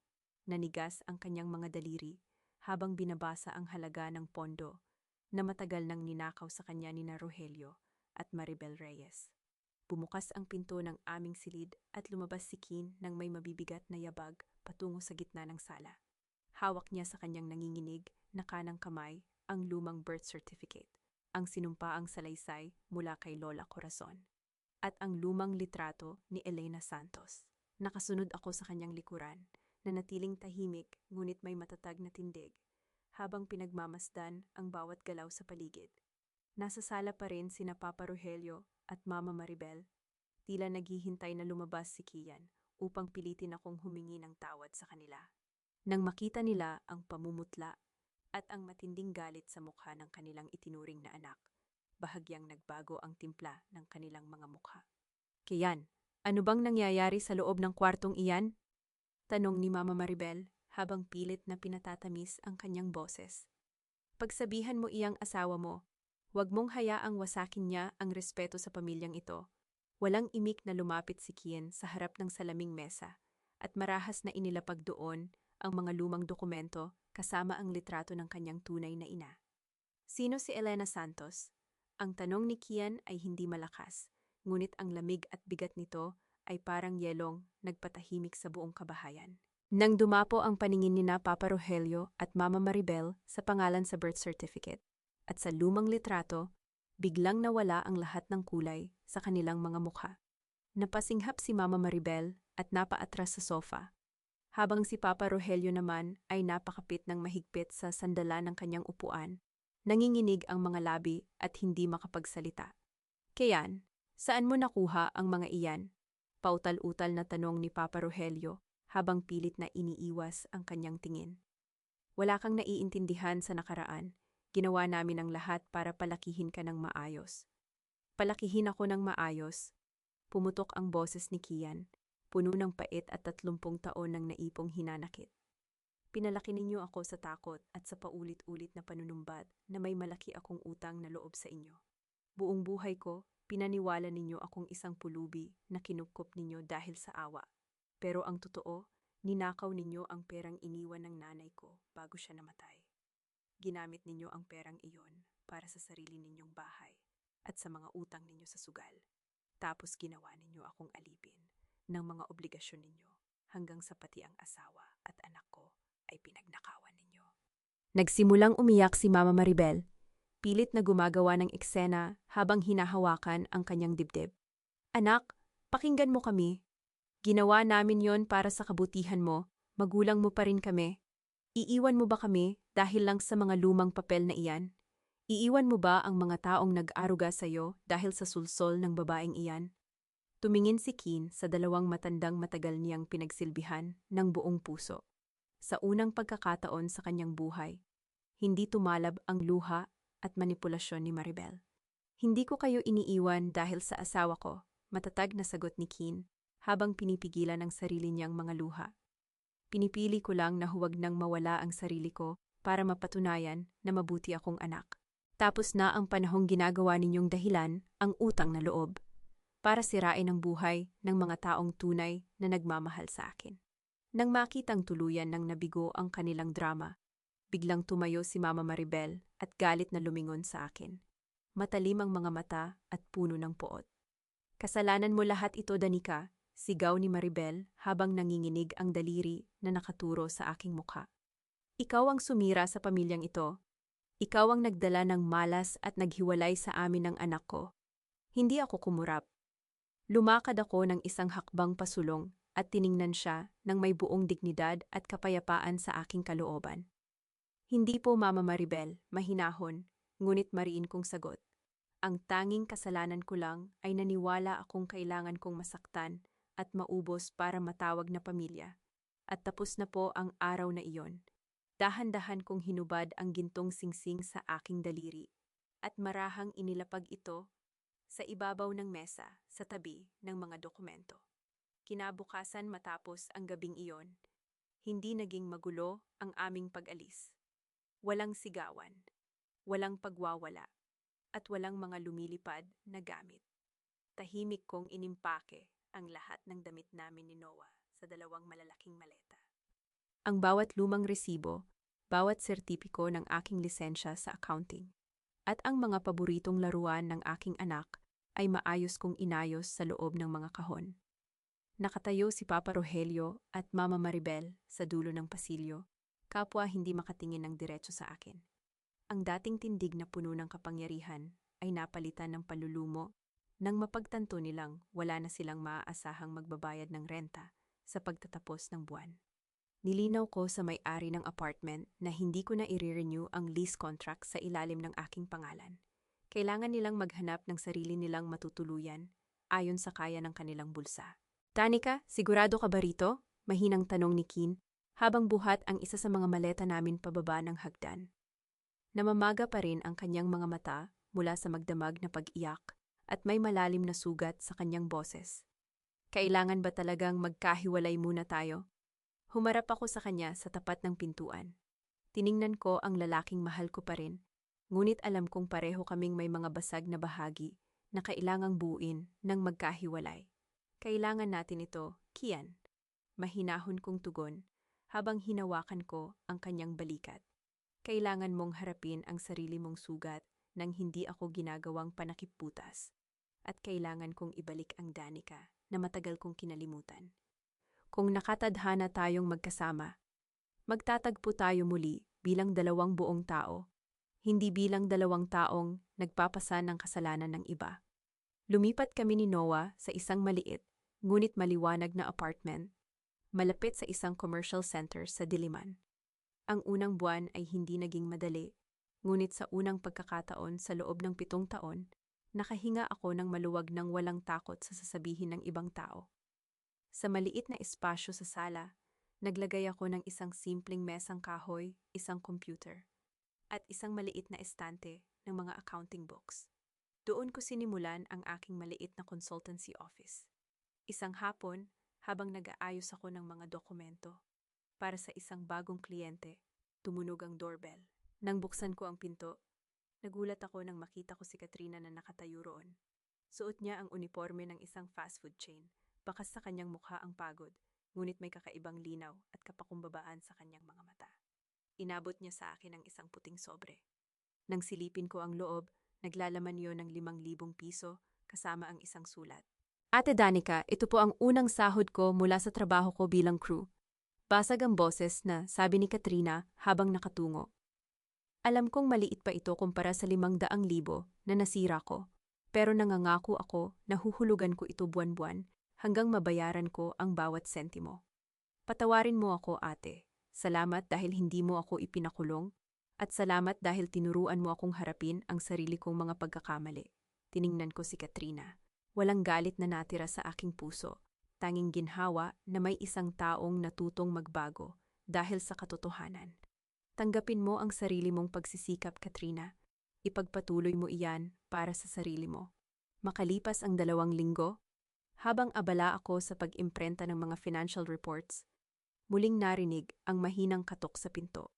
Nanigas ang kanyang mga daliri habang binabasa ang halaga ng pondo na matagal nang ninakaw sa kanya ni Rogelio at Maribel Reyes. Bumukas ang pinto ng aming silid at lumabas si Kian nang may mabibigat na yabag patungo sa gitna ng sala. Hawak niya sa kanyang nanginginig na kanang kamay ang lumang birth certificate, ang sinumpaang salaysay mula kay Lola Corazon, at ang lumang litrato ni Elena Santos. Nakasunod ako sa kanyang likuran, na natiling tahimik ngunit may matatag na tindig, habang pinagmamasdan ang bawat galaw sa paligid. Nasa sala pa rin sina Papa Rogelio at Mama Maribel, tila naghihintay na lumabas si Kian upang pilitin akong humingi ng tawad sa kanila. Nang makita nila ang pamumutla at ang matinding galit sa mukha ng kanilang itinuring na anak, bahagyang nagbago ang timpla ng kanilang mga mukha. Kian, ano bang nangyayari sa loob ng kwartong iyan? Tanong ni Mama Maribel habang pilit na pinatatamis ang kanyang boses. Pagsabihan mo iyang asawa mo, huwag mong hayaang wasakin niya ang respeto sa pamilyang ito. Walang imik na lumapit si Kian sa harap ng salaming mesa at marahas na inilapag doon ang mga lumang dokumento kasama ang litrato ng kanyang tunay na ina. Sino si Elena Santos? Ang tanong ni Kian ay hindi malakas, ngunit ang lamig at bigat nito ay parang yelong nagpatahimik sa buong kabahayan. Nang dumapo ang paningin ni Papa Rogelio at Mama Maribel sa pangalan sa birth certificate at sa lumang litrato, biglang nawala ang lahat ng kulay sa kanilang mga mukha. Napasinghap si Mama Maribel at napaatras sa sofa, habang si Papa Rogelio naman ay napakapit ng mahigpit sa sandala ng kanyang upuan, nanginginig ang mga labi at hindi makapagsalita. Kayan, saan mo nakuha ang mga iyan? Pautal-utal na tanong ni Papa Rogelio habang pilit na iniiwas ang kanyang tingin. Wala kang naiintindihan sa nakaraan. Ginawa namin ang lahat para palakihin ka ng maayos. Palakihin ako ng maayos. Pumutok ang boses ni Kian, puno ng pait at 30 taon ng naipong hinanakit. Pinalaki ninyo ako sa takot at sa paulit-ulit na panunumbat na may malaki akong utang na loob sa inyo. Buong buhay ko, pinaniwala ninyo akong isang pulubi na kinupkop ninyo dahil sa awa. Pero ang totoo, ninakaw ninyo ang perang iniwan ng nanay ko bago siya namatay. Ginamit ninyo ang perang iyon para sa sarili ninyong bahay at sa mga utang ninyo sa sugal. Tapos ginawa ninyo akong alipin ng mga obligasyon ninyo hanggang sa pati ang asawa at anak ko ay pinagnakawan ninyo. Nagsimulang umiyak si Mama Maribel, pilit na gumagawa ng eksena habang hinahawakan ang kanyang dibdib. Anak, pakinggan mo kami. Ginawa namin yon para sa kabutihan mo, magulang mo pa rin kami. Iiwan mo ba kami dahil lang sa mga lumang papel na iyan? Iiwan mo ba ang mga taong nag-aruga sa iyo dahil sa sulsol ng babaeng iyan? Tumingin si Kian sa dalawang matandang matagal niyang pinagsilbihan ng buong puso. Sa unang pagkakataon sa kanyang buhay, hindi tumalab ang luha at manipulasyon ni Maribel. Hindi ko kayo iniiwan dahil sa asawa ko, matatag na sagot ni Kian habang pinipigilan ang sarili niyang mga luha. Pinipili ko lang na huwag nang mawala ang sarili ko para mapatunayan na mabuti akong anak. Tapos na ang panahong ginagawa ninyong dahilan ang utang na loob para sirain ang buhay ng mga taong tunay na nagmamahal sa akin. Nang makitang tuluyan ng nabigo ang kanilang drama, biglang tumayo si Mama Maribel at galit na lumingon sa akin. Matalim ang mga mata at puno ng poot. Kasalanan mo lahat ito, Danica, sigaw ni Maribel habang nanginginig ang daliri na nakaturo sa aking mukha. Ikaw ang sumira sa pamilyang ito. Ikaw ang nagdala ng malas at naghiwalay sa amin ng anak ko. Hindi ako kumurap. Lumakad ako ng isang hakbang pasulong at tiningnan siya ng may buong dignidad at kapayapaan sa aking kalooban. Hindi po, Mama Maribel, mahinahon, ngunit mariin kong sagot. Ang tanging kasalanan ko lang ay naniwala akong kailangan kong masaktan at maubos para matawag na pamilya. At tapos na po ang araw na iyon. Dahan-dahan kong hinubad ang gintong singsing sa aking daliri at marahang inilapag ito sa ibabaw ng mesa sa tabi ng mga dokumento. Kinabukasan matapos ang gabing iyon, hindi naging magulo ang aming pag-alis. Walang sigawan, walang pagwawala, at walang mga lumilipad na gamit. Tahimik kong inimpake ang lahat ng damit namin ni Noah sa dalawang malalaking maleta. Ang bawat lumang resibo, bawat sertipiko ng aking lisensya sa accounting, at ang mga paboritong laruan ng aking anak ay maayos kong inayos sa loob ng mga kahon. Nakatayo si Papa Rogelio at Mama Maribel sa dulo ng pasilyo, kapwa hindi makatingin ng diretso sa akin. Ang dating tindig na puno ng kapangyarihan ay napalitan ng palulumo nang mapagtanto nilang wala na silang maaasahang magbabayad ng renta sa pagtatapos ng buwan. Nilinaw ko sa may-ari ng apartment na hindi ko na i-renew ang lease contract sa ilalim ng aking pangalan. Kailangan nilang maghanap ng sarili nilang matutuluyan ayon sa kaya ng kanilang bulsa. Danica, sigurado ka ba rito? Mahinang tanong ni Kian habang buhat ang isa sa mga maleta namin pababa ng hagdan. Namamaga pa rin ang kanyang mga mata mula sa magdamag na pag-iyak at may malalim na sugat sa kanyang boses. Kailangan ba talagang magkahiwalay muna tayo? Humarap ako sa kanya sa tapat ng pintuan. Tiningnan ko ang lalaking mahal ko pa rin, ngunit alam kong pareho kaming may mga basag na bahagi na kailangang buuin ng magkahiwalay. Kailangan natin ito, Kian. Mahinahon kong tugon habang hinawakan ko ang kanyang balikat. Kailangan mong harapin ang sarili mong sugat nang hindi ako ginagawang panakipputas. At kailangan kong ibalik ang Danica na matagal kong kinalimutan. Kung nakatadhana tayong magkasama, magtatagpo tayo muli bilang dalawang buong tao, hindi bilang dalawang taong nagpapasa ng kasalanan ng iba. Lumipat kami ni Noah sa isang maliit, ngunit maliwanag na apartment, malapit sa isang commercial center sa Diliman. Ang unang buwan ay hindi naging madali, ngunit sa unang pagkakataon sa loob ng 7 taon, nakahinga ako ng maluwag ng walang takot sa sasabihin ng ibang tao. Sa maliit na espasyo sa sala, naglagay ako ng isang simpleng mesang kahoy, isang computer, at isang maliit na estante ng mga accounting books. Doon ko sinimulan ang aking maliit na consultancy office. Isang hapon, habang nag-aayos ako ng mga dokumento para sa isang bagong kliyente, tumunog ang doorbell. Nang buksan ko ang pinto, nagulat ako nang makita ko si Katrina na nakatayo roon. Suot niya ang uniforme ng isang fast food chain. Bakas sa kanyang mukha ang pagod, ngunit may kakaibang linaw at kapakumbabaan sa kanyang mga mata. Inabot niya sa akin ang isang puting sobre. Nang silipin ko ang loob, naglalaman yon ng 5,000 piso kasama ang isang sulat. Ate Danica, ito po ang unang sahod ko mula sa trabaho ko bilang crew. Basag ang boses na sabi ni Katrina habang nakatungo. Alam kong maliit pa ito kumpara sa 500,000 na nasira ko, pero nangangako ako na huhulugan ko ito buwan-buwan hanggang mabayaran ko ang bawat sentimo. Patawarin mo ako, ate. Salamat dahil hindi mo ako ipinakulong, at salamat dahil tinuruan mo akong harapin ang sarili kong mga pagkakamali. Tiningnan ko si Katrina. Walang galit na natira sa aking puso. Tanging ginhawa na may isang taong natutong magbago dahil sa katotohanan. Tanggapin mo ang sarili mong pagsisikap, Katrina. Ipagpatuloy mo iyan para sa sarili mo. Makalipas ang 2 linggo, habang abala ako sa pag-imprenta ng mga financial reports, muling narinig ang mahinang katok sa pinto.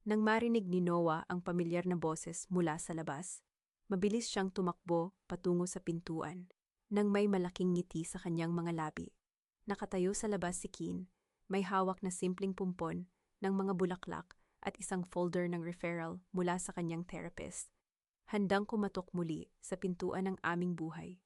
Nang marinig ni Noah ang pamilyar na boses mula sa labas, mabilis siyang tumakbo patungo sa pintuan, nang may malaking ngiti sa kanyang mga labi. Nakatayo sa labas si Keen, may hawak na simpleng pumpon ng mga bulaklak at isang folder ng referral mula sa kanyang therapist. Handang kumatok muli sa pintuan ng aming buhay.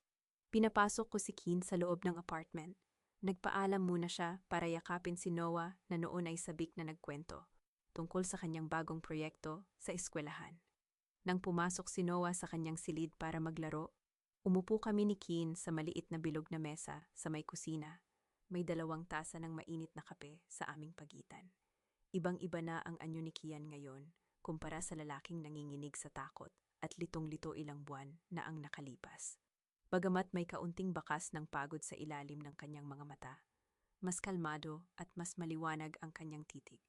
Pinapasok ko si Keen sa loob ng apartment. Nagpaalam muna siya para yakapin si Noah na noon ay sabik na nagkwento tungkol sa kanyang bagong proyekto sa eskwelahan. Nang pumasok si Noah sa kanyang silid para maglaro, umupo kami ni Keen sa maliit na bilog na mesa sa may kusina. May 2 tasa ng mainit na kape sa aming pagitan. Ibang-iba na ang anyo ni Kian ngayon kumpara sa lalaking nanginginig sa takot at litong-lito ilang buwan na ang nakalipas. Bagamat may kaunting bakas ng pagod sa ilalim ng kanyang mga mata, mas kalmado at mas maliwanag ang kanyang titig.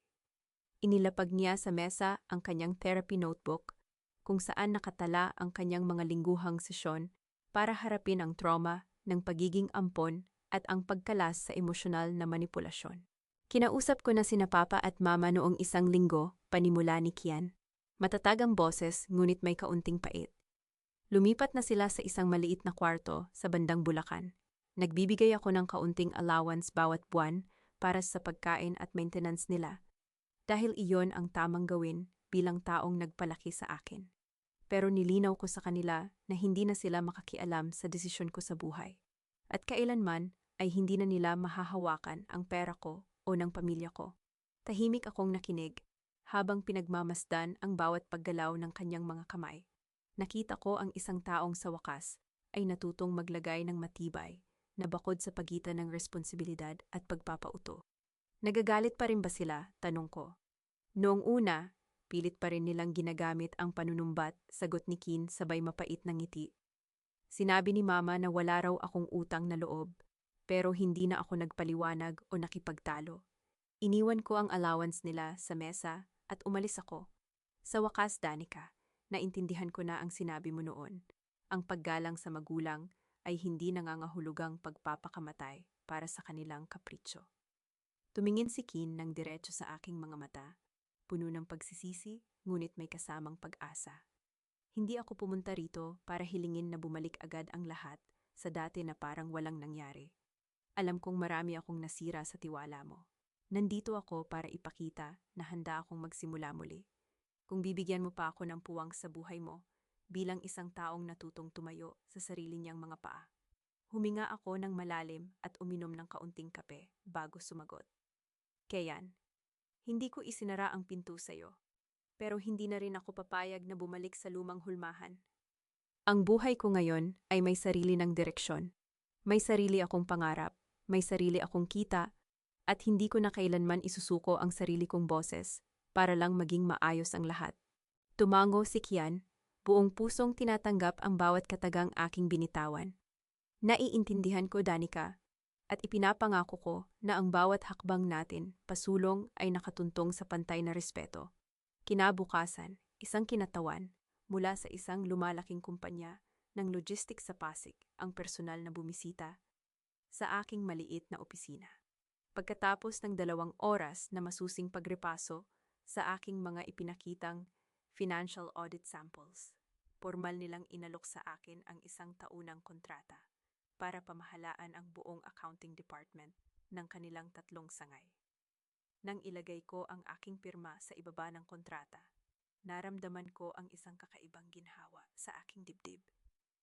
Inilapag niya sa mesa ang kanyang therapy notebook kung saan nakatala ang kanyang mga lingguhang sesyon para harapin ang trauma ng pagiging ampon at ang pagkalas sa emosyonal na manipulasyon. Kinausap ko na sina Papa at Mama noong 1 linggo, panimula ni Kian. Matatag ang boses ngunit may kaunting pait. Lumipat na sila sa isang maliit na kwarto sa bandang Bulacan. Nagbibigay ako ng kaunting allowance bawat buwan para sa pagkain at maintenance nila, dahil iyon ang tamang gawin bilang taong nagpalaki sa akin. Pero nilinaw ko sa kanila na hindi na sila makakialam sa desisyon ko sa buhay. At kailanman ay hindi na nila mahahawakan ang pera ko o ng pamilya ko. Tahimik akong nakinig habang pinagmamasdan ang bawat paggalaw ng kanyang mga kamay. Nakita ko ang isang taong sa wakas ay natutong maglagay ng matibay na bakod sa pagitan ng responsibilidad at pagpapauto. Nagagalit pa rin ba sila? Tanong ko. Noong una, pilit pa rin nilang ginagamit ang panunumbat, sagot ni Keen sabay mapait ng ngiti. Sinabi ni Mama na wala raw akong utang na loob, pero hindi na ako nagpaliwanag o nakipagtalo. Iniwan ko ang allowance nila sa mesa at umalis ako. Sa wakas, Danica, naintindihan ko na ang sinabi mo noon. Ang paggalang sa magulang ay hindi nangangahulugang pagpapakamatay para sa kanilang kapritsyo. Tumingin si Keen ng diretso sa aking mga mata, puno ng pagsisisi, ngunit may kasamang pag-asa. Hindi ako pumunta rito para hilingin na bumalik agad ang lahat sa dati na parang walang nangyari. Alam kong marami akong nasira sa tiwala mo. Nandito ako para ipakita na handa akong magsimula muli. Kung bibigyan mo pa ako ng puwang sa buhay mo, bilang isang taong natutong tumayo sa sarili niyang mga paa. Huminga ako ng malalim at uminom ng kaunting kape bago sumagot. Kian, hindi ko isinara ang pinto sa'yo, pero hindi na rin ako papayag na bumalik sa lumang hulmahan. Ang buhay ko ngayon ay may sarili ng direksyon. May sarili akong pangarap, may sarili akong kita, at hindi ko na kailanman isusuko ang sarili kong boses para lang maging maayos ang lahat. Tumango si Kian, buong pusong tinatanggap ang bawat katagang aking binitawan. Naiintindihan ko, Danica, at ipinapangako ko na ang bawat hakbang natin pasulong ay nakatuntong sa pantay na respeto. Kinabukasan, isang kinatawan mula sa isang lumalaking kumpanya ng logistics sa Pasig ang personal na bumisita sa aking maliit na opisina. Pagkatapos ng 2 oras na masusing pagrepaso sa aking mga ipinakitang financial audit samples, formal nilang inalok sa akin ang isang taunang kontrata para pamahalaan ang buong accounting department ng kanilang 3 sangay. Nang ilagay ko ang aking pirma sa ibaba ng kontrata, naramdaman ko ang isang kakaibang ginhawa sa aking dibdib.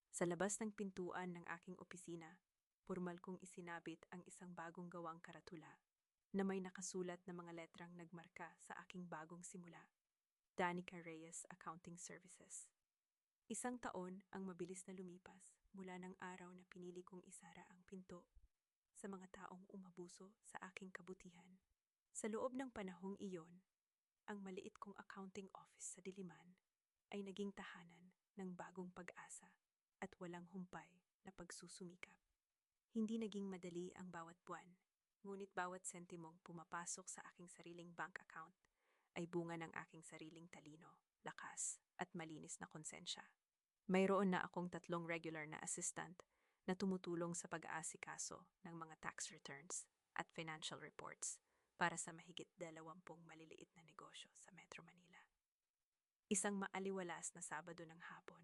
Sa labas ng pintuan ng aking opisina, formal kong isinabit ang isang bagong gawang karatula na may nakasulat na mga letrang nagmarka sa aking bagong simula, Danica Reyes Accounting Services. 1 taon ang mabilis na lumipas mula ng araw na pinili kong isara ang pinto sa mga taong umabuso sa aking kabutihan. Sa loob ng panahong iyon, ang maliit kong accounting office sa Diliman ay naging tahanan ng bagong pag-asa at walang humpay na pagsusumikap. Hindi naging madali ang bawat buwan, ngunit bawat sentimong pumapasok sa aking sariling bank account ay bunga ng aking sariling talino, lakas at malinis na konsensya. Mayroon na akong 3 regular na assistant na tumutulong sa pag-aasikaso ng mga tax returns at financial reports para sa mahigit 20 maliliit na negosyo sa Metro Manila. Isang maaliwalas na Sabado ng hapon,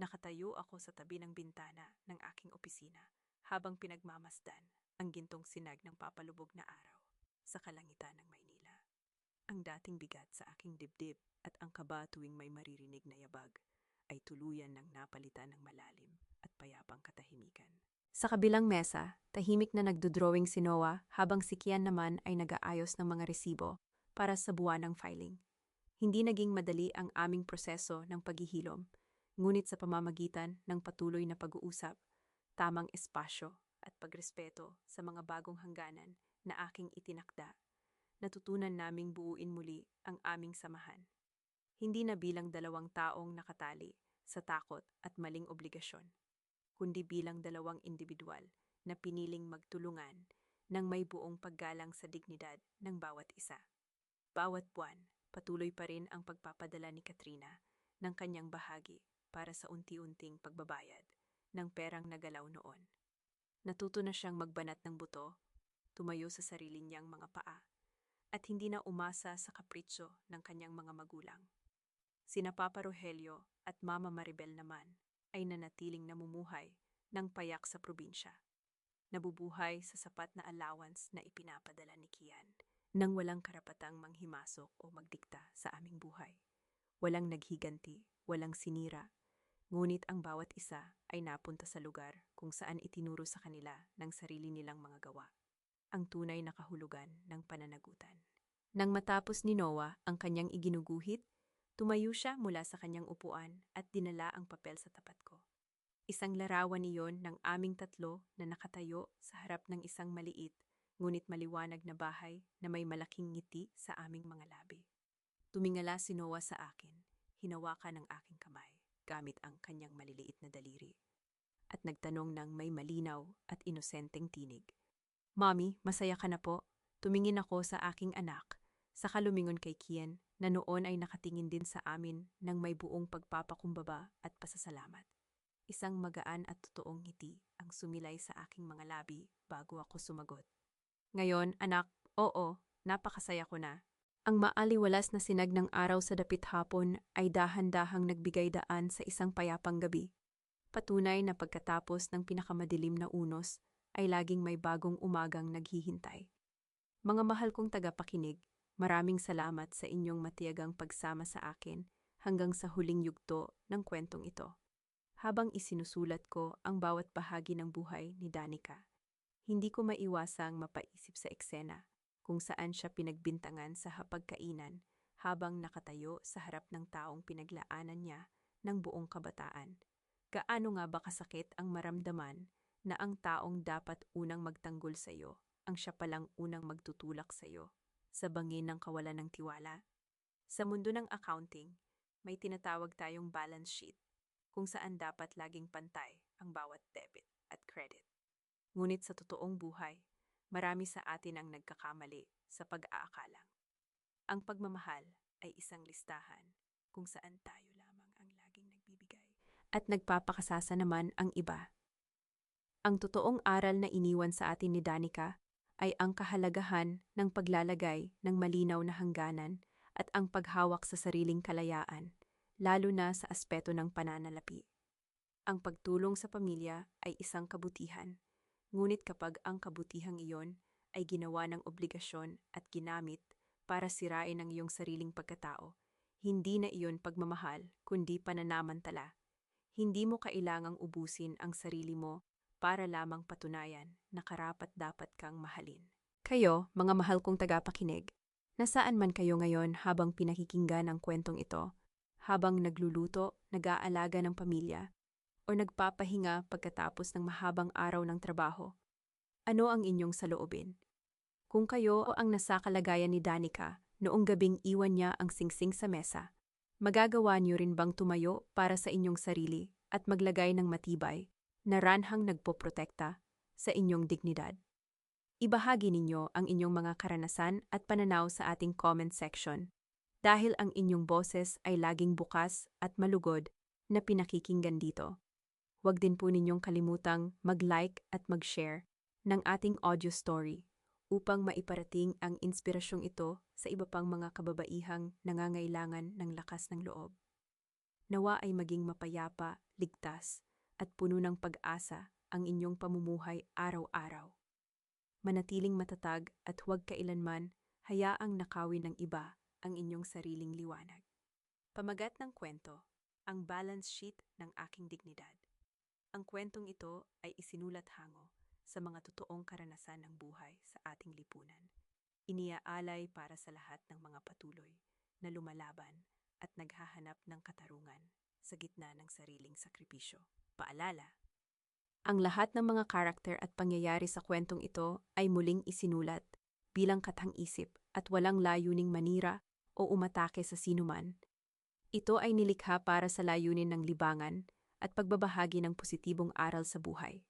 nakatayo ako sa tabi ng bintana ng aking opisina habang pinagmamasdan ang gintong sinag ng papalubog na araw sa kalangitan ng Maynila. Ang dating bigat sa aking dibdib at ang kaba tuwing may maririnig na yabag ay tuluyan ng napalitan ng malalim at payapang katahimikan. Sa kabilang mesa, tahimik na nagdodrawing si Noah habang si Kian naman ay nag-aayos ng mga resibo para sa buwanang filing. Hindi naging madali ang aming proseso ng paghihilom, ngunit sa pamamagitan ng patuloy na pag-uusap, tamang espasyo at pagrespeto sa mga bagong hangganan na aking itinakda, natutunan naming buuin muli ang aming samahan. Hindi na bilang 2 taong nakatali sa takot at maling obligasyon, kundi bilang 2 individual na piniling magtulungan ng may buong paggalang sa dignidad ng bawat isa. Bawat buwan, patuloy pa rin ang pagpapadala ni Katrina ng kanyang bahagi para sa unti-unting pagbabayad ng perang nagalaw noon. Natuto na siyang magbanat ng buto, tumayo sa sarili niyang mga paa, at hindi na umasa sa kapritsyo ng kanyang mga magulang. Sina Papa Rogelio at Mama Maribel naman ay nanatiling namumuhay ng payak sa probinsya. Nabubuhay sa sapat na allowance na ipinapadala ni Kian nang walang karapatang manghimasok o magdikta sa aming buhay. Walang naghiganti, walang sinira, ngunit ang bawat isa ay napunta sa lugar kung saan itinuro sa kanila ng sarili nilang mga gawa, ang tunay na kahulugan ng pananagutan. Nang matapos ni Noah ang kanyang iginuguhit, tumayo siya mula sa kanyang upuan at dinala ang papel sa tapat ko. Isang larawan iyon ng aming 3 na nakatayo sa harap ng isang maliit ngunit maliwanag na bahay na may malaking ngiti sa aming mga labi. Tumingala si Noah sa akin, hinawakan ng aking kamay gamit ang kanyang maliliit na daliri, at nagtanong ng may malinaw at inosenteng tinig. "Mommy, masaya ka na po?" Tumingin ako sa aking anak, saka lumingon kay Kian na noon ay nakatingin din sa amin ng may buong pagpapakumbaba at pasasalamat. Isang magaan at totoong ngiti ang sumilay sa aking mga labi bago ako sumagot. "Ngayon, anak, oo, napakasaya ko na." Ang maaliwalas na sinag ng araw sa dapit hapon ay dahan-dahang nagbigay daan sa isang payapang gabi. Patunay na pagkatapos ng pinakamadilim na unos ay laging may bagong umagang naghihintay. Mga mahal kong tagapakinig, maraming salamat sa inyong matiyagang pagsama sa akin hanggang sa huling yugto ng kwentong ito. Habang isinusulat ko ang bawat bahagi ng buhay ni Danica, hindi ko maiwasang mapaisip sa eksena kung saan siya pinagbintangan sa hapagkainan habang nakatayo sa harap ng taong pinaglaanan niya ng buong kabataan. Gaano nga ba kasakit ang maramdaman na ang taong dapat unang magtanggol sa iyo ang siya palang unang magtutulak sa iyo sa bangin ng kawalan ng tiwala? Sa mundo ng accounting, may tinatawag tayong balance sheet kung saan dapat laging pantay ang bawat debit at credit. Ngunit sa totoong buhay, marami sa atin ang nagkakamali sa pag-aakalang. Ang pagmamahal ay isang listahan kung saan tayo lamang ang laging nagbibigay at nagpapakasasa naman ang iba. Ang totoong aral na iniwan sa atin ni Danica ay ang kahalagahan ng paglalagay ng malinaw na hangganan at ang paghawak sa sariling kalayaan, lalo na sa aspeto ng pananalapi. Ang pagtulong sa pamilya ay isang kabutihan, ngunit kapag ang kabutihang iyon ay ginawa ng obligasyon at ginamit para sirain ang iyong sariling pagkatao, hindi na iyon pagmamahal kundi pananamantala. Hindi mo kailangang ubusin ang sarili mo para lamang patunayan na karapat-dapat kang mahalin. Kayo, mga mahal kong tagapakinig, nasaan man kayo ngayon habang pinakikinggan ang kwentong ito, habang nagluluto, nag-aalaga ng pamilya, o nagpapahinga pagkatapos ng mahabang araw ng trabaho, ano ang inyong saloobin? Kung kayo ang nasa kalagayan ni Danica noong gabing iwan niya ang singsing sa mesa, magagawa niyo rin bang tumayo para sa inyong sarili at maglagay ng matibay na ranhang nagpoprotekta sa inyong dignidad? Ibahagi ninyo ang inyong mga karanasan at pananaw sa ating comment section dahil ang inyong boses ay laging bukas at malugod na pinakikinggan dito. Huwag din po ninyong kalimutang mag-like at mag-share ng ating audio story upang maiparating ang inspirasyong ito sa iba pang mga kababaihang nangangailangan ng lakas ng loob. Nawa ay maging mapayapa, ligtas, at puno ng pag-asa ang inyong pamumuhay araw-araw. Manatiling matatag at huwag kailanman hayaang nakawin ng iba ang inyong sariling liwanag. Pamagat ng kwento, ang balance sheet ng aking dignidad. Ang kwentong ito ay isinulat hango sa mga totoong karanasan ng buhay sa ating lipunan. Iniaalay para sa lahat ng mga patuloy na lumalaban at naghahanap ng katarungan sa gitna ng sariling sakripisyo. Paalala, ang lahat ng mga karakter at pangyayari sa kwentong ito ay muling isinulat bilang katang-isip at walang layuning manira o umatake sa sinuman. Ito ay nilikha para sa layunin ng libangan at pagbabahagi ng positibong aral sa buhay.